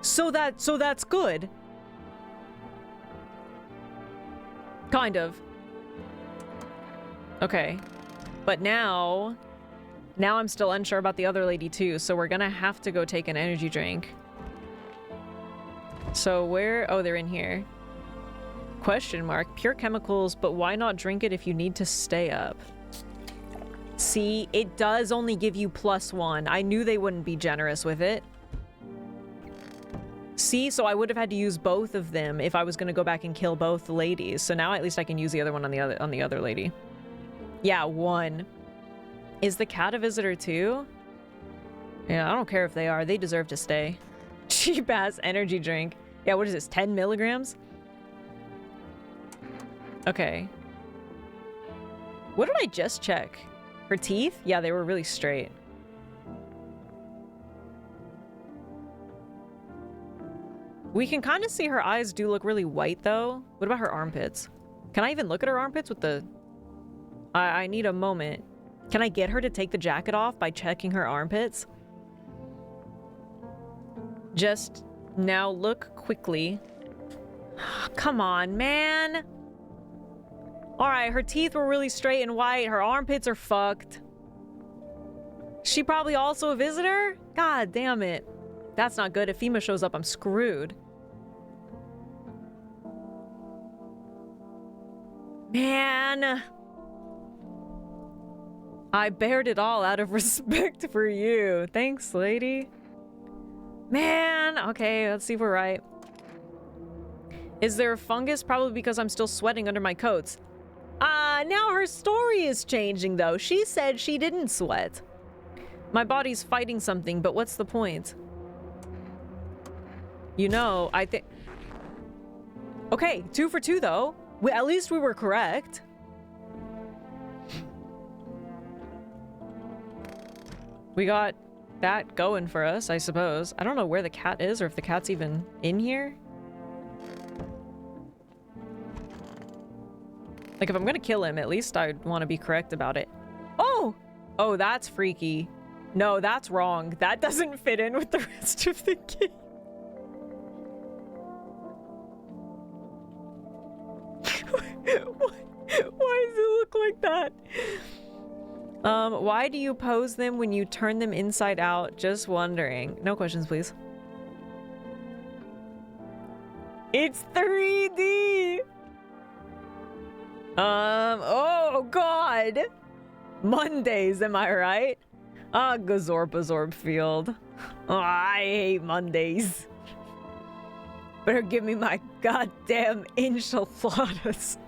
So that's good. Kind of. Okay. But now I'm still unsure about the other lady too, so we're gonna have to go take an energy drink. So where? Oh, they're in here. Question mark. Pure chemicals, but why not drink it if you need to stay up? See, it does only give you +1. I knew they wouldn't be generous with it. See, so I would have had to use both of them if I was gonna go back and kill both ladies. So now at least I can use the other one on the other lady. Yeah, 1. Is the cat a visitor too? Yeah, I don't care if they are. They deserve to stay. Cheap ass energy drink. Yeah, what is this? 10 milligrams? Okay. What did I just check? Her teeth? Yeah, they were really straight. We can kind of see her eyes do look really white, though. What about her armpits? Can I even look at her armpits with the... I need a moment. Can I get her to take the jacket off by checking her armpits? Just now look quickly. Come on, man. Alright, her teeth were really straight and white. Her armpits are fucked. She probably also a visitor? God damn it. That's not good. If FEMA shows up, I'm screwed. Man. I bared it all out of respect for you. Thanks, lady. Man. Okay, let's see if we're right. Is there a fungus? Probably because I'm still sweating under my coats. Now her story is changing, though. She said she didn't sweat. My body's fighting something, but what's the point? You know, I think... Okay, 2 for 2, though. At least we were correct. We got that going for us, I suppose. I don't know where the cat is or if the cat's even in here. Like, if I'm gonna kill him, at least I'd want to be correct about it. Oh! Oh, that's freaky. No, that's wrong. That doesn't fit in with the rest of the game. Why does it look like that? Why do you pose them when you turn them inside out? Just wondering. No questions, please. It's 3D! Oh god! Mondays, am I right? Ah, Gazorpazorp Field. Oh, I hate Mondays. Better give me my goddamn enchiladas.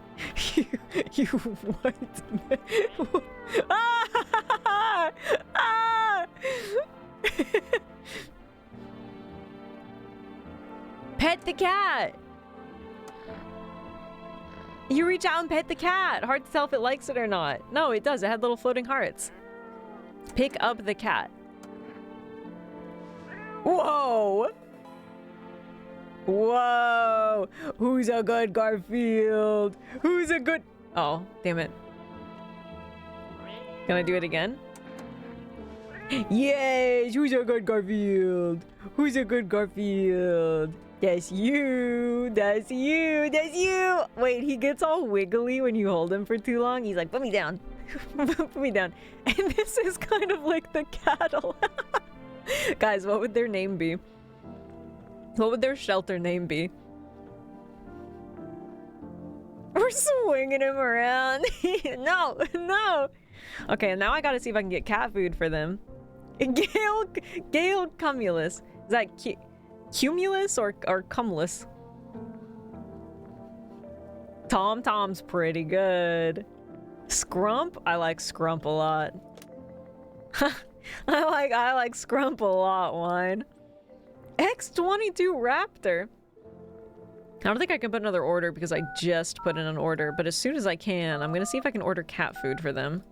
You what? Ah! Ah! Pet the cat! You reach out and pet the cat. Hard to tell if it likes it or not. No, it does. It had little floating hearts. Pick up the cat. Whoa! Whoa! Who's a good Garfield? Who's a good... Oh, damn it. Can I do it again? Yes! Who's a good Garfield? Who's a good Garfield? That's you! That's you! That's you! Wait, he gets all wiggly when you hold him for too long. He's like, put me down. Put me down. And this is kind of like the cattle. Guys, what would their name be? What would their shelter name be? We're swinging him around. No, no. Okay, now I gotta see if I can get cat food for them. Gale Cumulus. Is that Cumulus or Cumulus? Tom's pretty good. Scrump? I like Scrump a lot. I like Scrump a lot, Wine. X-22 Raptor. I don't think I can put another order because I just put in an order, but as soon as I can, I'm gonna see if I can order cat food for them.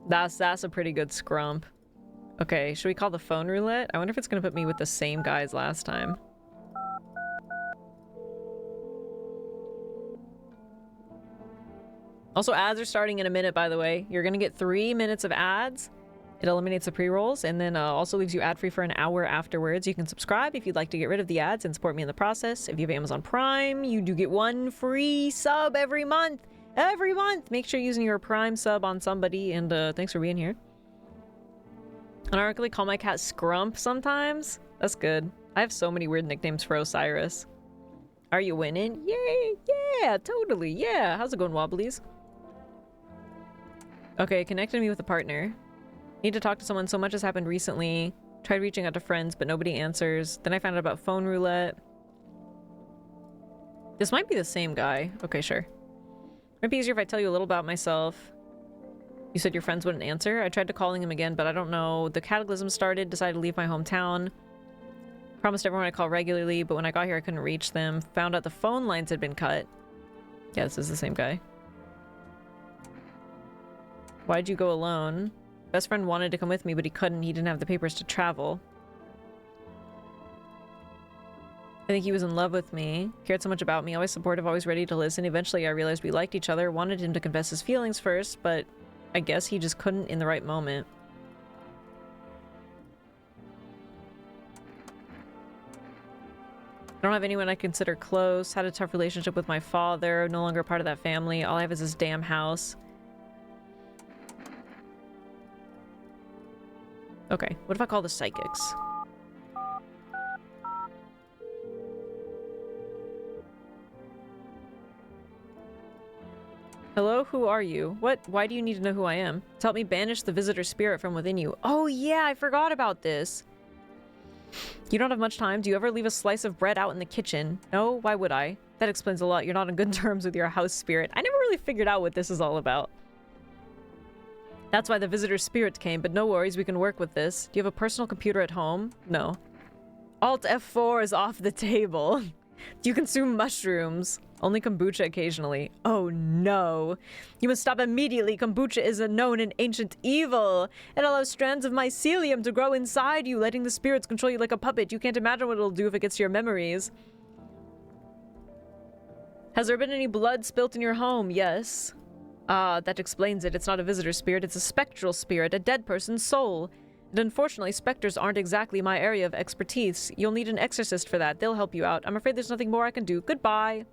That's a pretty good scrump. Okay, should we call the phone roulette? I wonder if it's gonna put me with the same guys last time. Also, ads are starting in a minute, by the way. You're gonna get 3 minutes of ads. It eliminates the pre-rolls and then also leaves you ad-free for an hour afterwards. You can subscribe if you'd like to get rid of the ads and support me in the process. If you have Amazon Prime, you do get 1 free sub every month. Every month! Make sure you're using your Prime sub on somebody, and thanks for being here. I ironically call my cat Scrump sometimes. That's good. I have so many weird nicknames for Osiris. Are you winning? Yay! Yeah, totally. Yeah. How's it going, Wobblies? Okay, connected me with a partner. Need to talk to someone. So much has happened recently. Tried reaching out to friends, but nobody answers. Then I found out about phone roulette. This might be the same guy. Okay, sure. Might be easier if I tell you a little about myself. You said your friends wouldn't answer. I tried to calling him again, but I don't know. The cataclysm started, decided to leave my hometown. Promised everyone I'd call regularly, but when I got here I couldn't reach them. Found out the phone lines had been cut. Yeah, this is the same guy. Why'd you go alone? Best friend wanted to come with me, but he couldn't. He didn't have the papers to travel. I think he was in love with me. Cared so much about me. Always supportive, always ready to listen. Eventually I realized we liked each other. Wanted him to confess his feelings first, but I guess he just couldn't in the right moment. I don't have anyone I consider close. Had a tough relationship with my father. No longer part of that family. All I have is this damn house. Okay, what if I call the psychics? Hello, who are you? What? Why do you need to know who I am? To help me banish the visitor spirit from within you. Oh yeah, I forgot about this. You don't have much time. Do you ever leave a slice of bread out in the kitchen? No? Why would I? That explains a lot. You're not on good terms with your house spirit. I never really figured out what this is all about. That's why the visitor spirit came, but no worries, we can work with this. Do you have a personal computer at home? No. Alt F4 is off the table. Do you consume mushrooms? Only kombucha occasionally. Oh no. You must stop immediately. Kombucha is a known and ancient evil. It allows strands of mycelium to grow inside you, letting the spirits control you like a puppet. You can't imagine what it'll do if it gets to your memories. Has there been any blood spilt in your home? Yes. That explains it. It's not a visitor spirit, it's a spectral spirit, a dead person's soul. And unfortunately, specters aren't exactly my area of expertise. You'll need an exorcist for that. They'll help you out. I'm afraid there's nothing more I can do. Goodbye.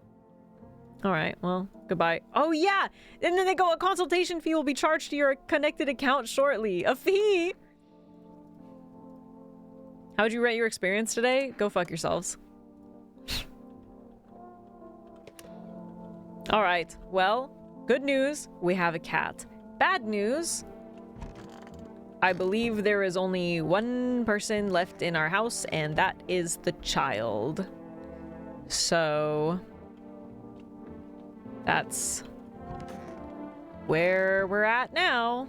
Alright, well, goodbye. Oh yeah! And then they go, a consultation fee will be charged to your connected account shortly. A fee? How would you rate your experience today? Go fuck yourselves. Alright, well, good news, we have a cat. Bad news, I believe there is only one person left in our house, and that is the child. So that's where we're at now.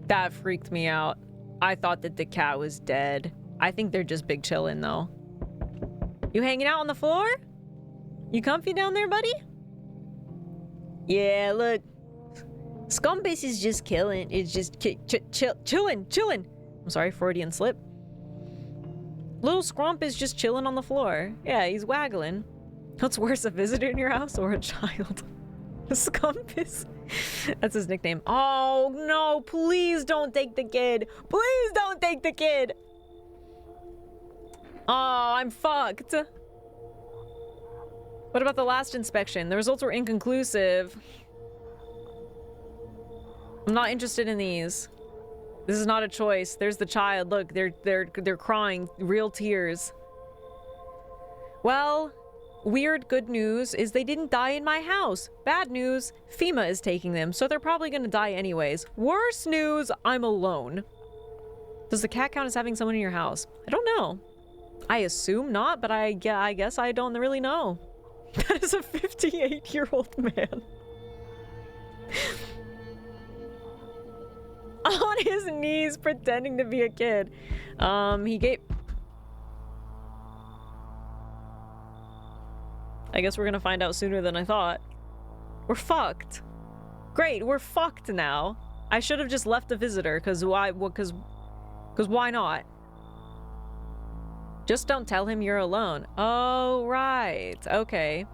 That freaked me out. I thought that the cat was dead. I think they're just big chillin' though. You hanging out on the floor? You comfy down there, buddy? Yeah, look. Scumbus is just killing. It's just chillin'. I'm sorry, Freudian slip. Little Scrump is just chilling on the floor. Yeah, he's waggling. What's worse, a visitor in your house or a child? Scumpus. That's his nickname. Oh no, please don't take the kid. Please don't take the kid. Oh, I'm fucked. What about the last inspection? The results were inconclusive. I'm not interested in these. This is not a choice. There's the child. Look, they're crying, real tears. Well, weird good news is they didn't die in my house. Bad news, FEMA is taking them, so they're probably gonna die anyways. Worse news, I'm alone. Does the cat count as having someone in your house? I don't know. I assume not, but I guess I don't really know. That is a 58-year-old man. On his knees pretending to be a kid. He gave... I guess we're gonna find out sooner than I thought. We're fucked. Great, we're fucked now. I should have just left the visitor, cause why not? Just don't tell him you're alone. Oh, right. Okay.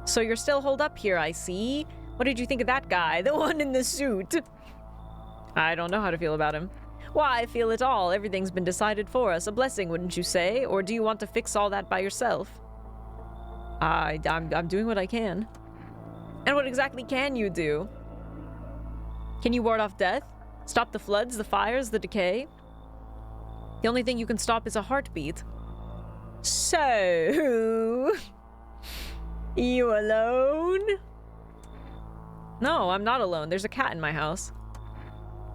So you're still holed up here, I see. What did you think of that guy? The one in the suit? I don't know how to feel about him. Why, I feel it all. Everything's been decided for us. A blessing, wouldn't you say? Or do you want to fix all that by yourself? I'm doing what I can. And what exactly can you do? Can you ward off death? Stop the floods, the fires, the decay? The only thing you can stop is a heartbeat. So... You alone? No, I'm not alone. There's a cat in my house.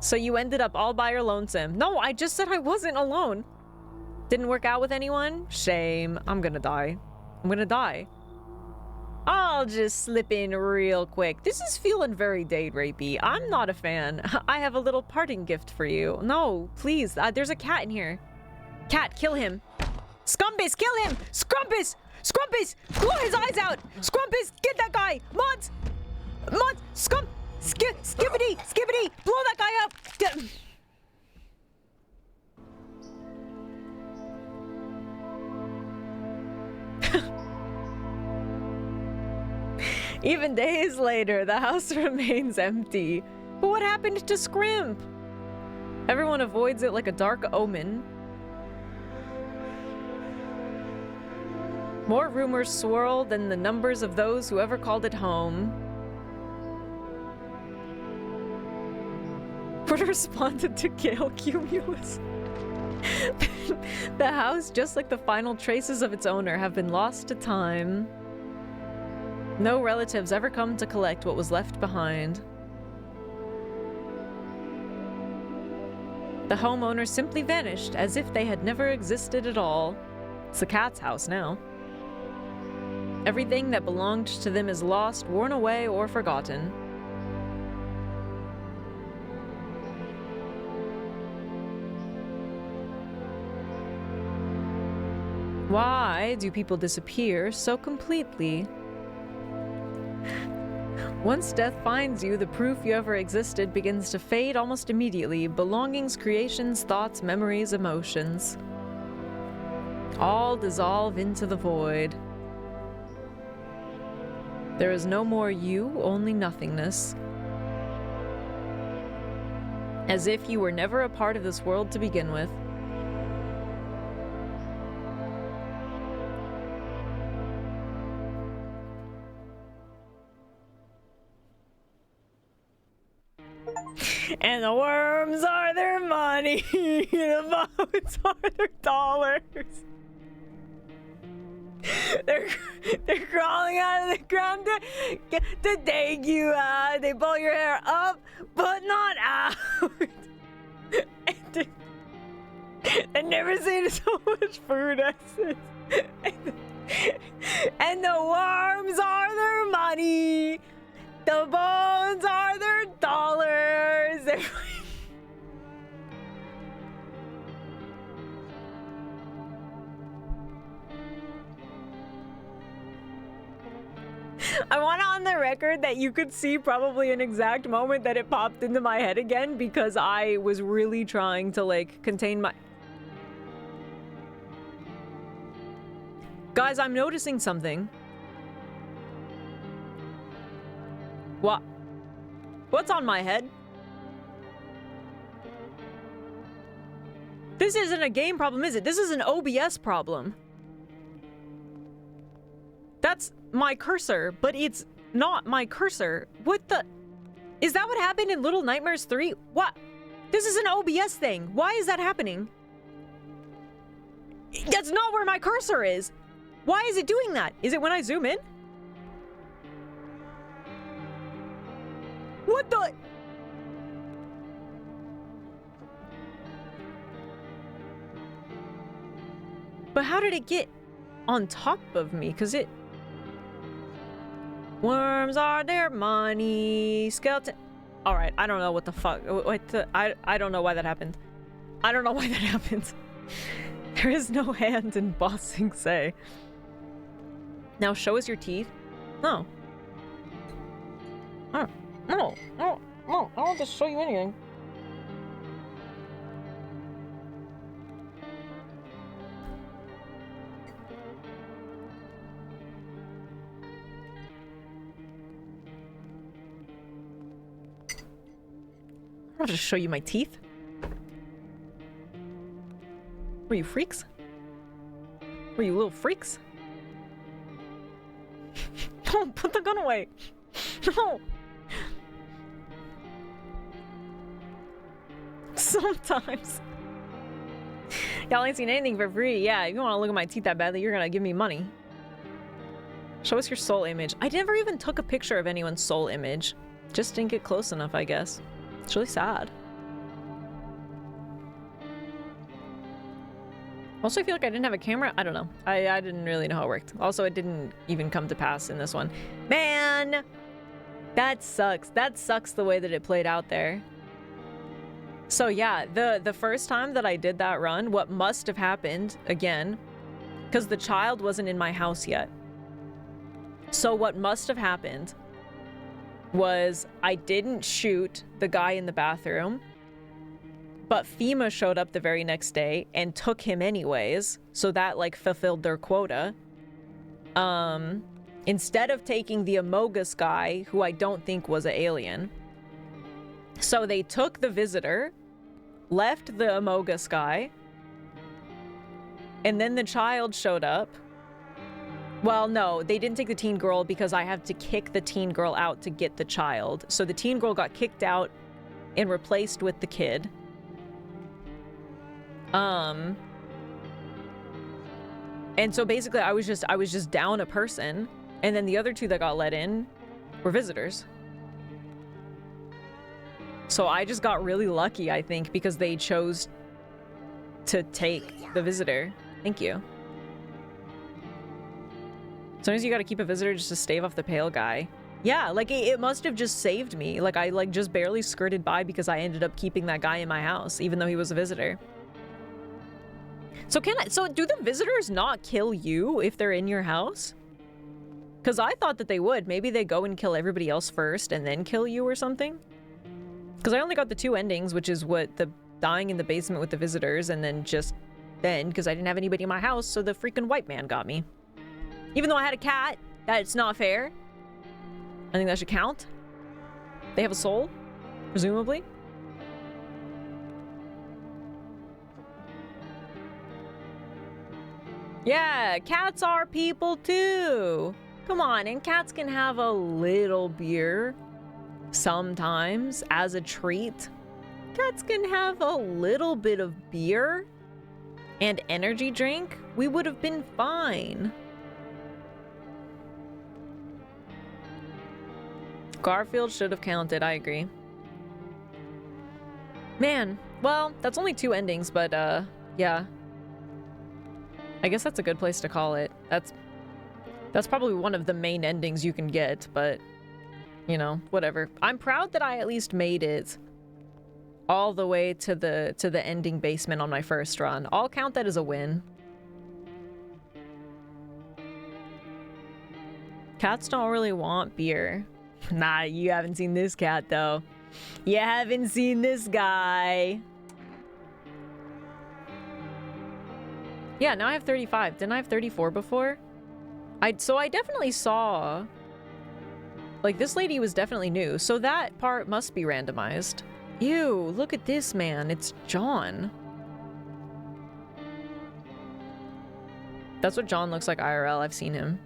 So you ended up all by your lonesome. No, I just said I wasn't alone. Didn't work out with anyone? Shame. I'm gonna die. I'm gonna die. I'll just slip in real quick. This is feeling very date rapey. I'm not a fan. I have a little parting gift for you. No, please. There's a cat in here. Cat, kill him. Scumbus, kill him! Scrumpus! Scrumpus! Blow his eyes out! Scrumpus, get that guy! Mods! Mods! Skibbity! Skibbity! Blow that guy up! Even days later, the house remains empty. But what happened to Scrimp? Everyone avoids it like a dark omen. More rumors swirl than the numbers of those who ever called it home. What responded to Gale Cumulus? The house, just like the final traces of its owner, have been lost to time. No relatives ever come to collect what was left behind. The homeowner simply vanished as if they had never existed at all. It's the cat's house now. Everything that belonged to them is lost, worn away, or forgotten. Why do people disappear so completely? Once death finds you, the proof you ever existed begins to fade almost immediately. Belongings, creations, thoughts, memories, emotions. All dissolve into the void. There is no more you, only nothingness. As if you were never a part of this world to begin with. And the worms are their money, the boats are their dollars. They're crawling out of the ground to take you out. They pull your hair up, but not out. And never seen so much food as this. And the worms are their money. The bones are their dollars. I want it on the record that you could see probably an exact moment that it popped into my head again because I was really trying to like contain my... Guys, I'm noticing something. What? What's on my head? This isn't a game problem, is it? This is an OBS problem. That's my cursor, but it's not my cursor. What the? Is that what happened in Little Nightmares 3? What? This is an OBS thing. Why is that happening? That's not where my cursor is. Why is it doing that? Is it when I zoom in? What the? But how did it get on top of me? Because it... Worms are their money. Skeleton... Alright, I don't know what the fuck. I don't know why that happened. I don't know why that happened. There is no hand in bossing say. Now show us your teeth. No. No, no, no, no, I don't want to show you anything. I don't want to show you my teeth. Were you freaks? Were you little freaks? No, put the gun away. No. Sometimes. Y'all ain't seen anything for free. Yeah, if you want to look at my teeth that badly, you're gonna give me money. Show us your soul image. I never even took a picture of anyone's soul image. Just didn't get close enough, I guess. It's really sad. Also, I feel like I didn't have a camera. I don't know. I didn't really know how it worked. Also, it didn't even come to pass in this one. Man! That sucks. That sucks the way that it played out there. So yeah, the first time that I did that run, what must have happened, again, because the child wasn't in my house yet. So what must have happened was I didn't shoot the guy in the bathroom, but FEMA showed up the very next day and took him anyways, so that like fulfilled their quota. Instead of taking the Amogus guy, who I don't think was an alien. So they took the visitor, left the Amogus guy, and then the child showed up. Well, no, they didn't take the teen girl because I had to kick the teen girl out to get the child. So the teen girl got kicked out and replaced with the kid. And so basically I was just down a person, and then the other two that got let in were visitors. So I just got really lucky, I think, because they chose to take the visitor. Thank you. Sometimes you gotta keep a visitor just to stave off the pale guy. Yeah, like it must have just saved me. Like I just barely skirted by because I ended up keeping that guy in my house, even though he was a visitor. So do the visitors not kill you if they're in your house? Because I thought that they would. Maybe they go and kill everybody else first and then kill you or something. Because I only got the 2 endings, which is what the dying in the basement with the visitors, and then just then, because I didn't have anybody in my house, so the freaking white man got me. Even though I had a cat, that's not fair. I think that should count. They have a soul, presumably. Yeah, cats are people too. Come on, and cats can have a little beer sometimes as a treat. Cats can have a little bit of beer and energy drink. We would have been fine. Garfield should have counted, I agree. Man, well, that's only 2 endings, but yeah. I guess that's a good place to call it. That's probably one of the main endings you can get, but you know, whatever. I'm proud that I at least made it all the way to the ending basement on my first run. I'll count that as a win. Cats don't really want beer. Nah, you haven't seen this cat though. You haven't seen this guy. Yeah, now I have 35. Didn't I have 34 before? So I definitely saw... Like, this lady was definitely new, so that part must be randomized. Ew, look at this man. It's John. That's what John looks like IRL. I've seen him.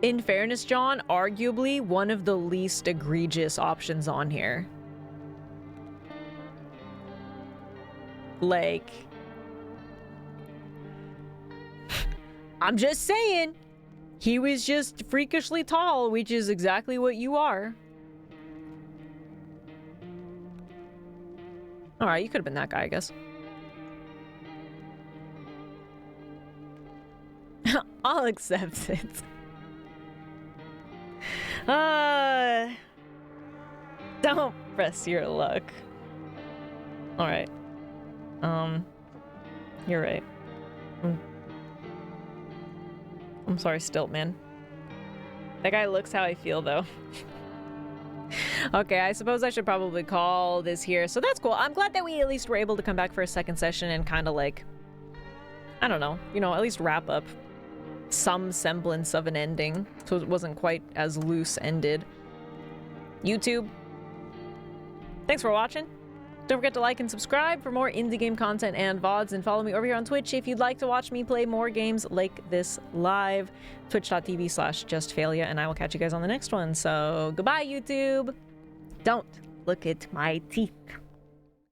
In fairness, John, arguably one of the least egregious options on here. Like... I'm just saying, He was just freakishly tall, which is exactly what you are. Alright, you could have been that guy, I guess. I'll accept it. Don't press your luck. Alright. You're right. I'm sorry, Stiltman. That guy looks how I feel, though. Okay, I suppose I should probably call this here. So that's cool. I'm glad that we at least were able to come back for a second session and kind of like, I don't know, you know, at least wrap up some semblance of an ending. So it wasn't quite as loose-ended. YouTube, thanks for watching. Don't forget to like and subscribe for more indie game content and VODs, and follow me over here on Twitch if you'd like to watch me play more games like this live. Twitch.tv/JustFailia, and I will catch you guys on the next one. So, goodbye, YouTube! Don't look at my teeth.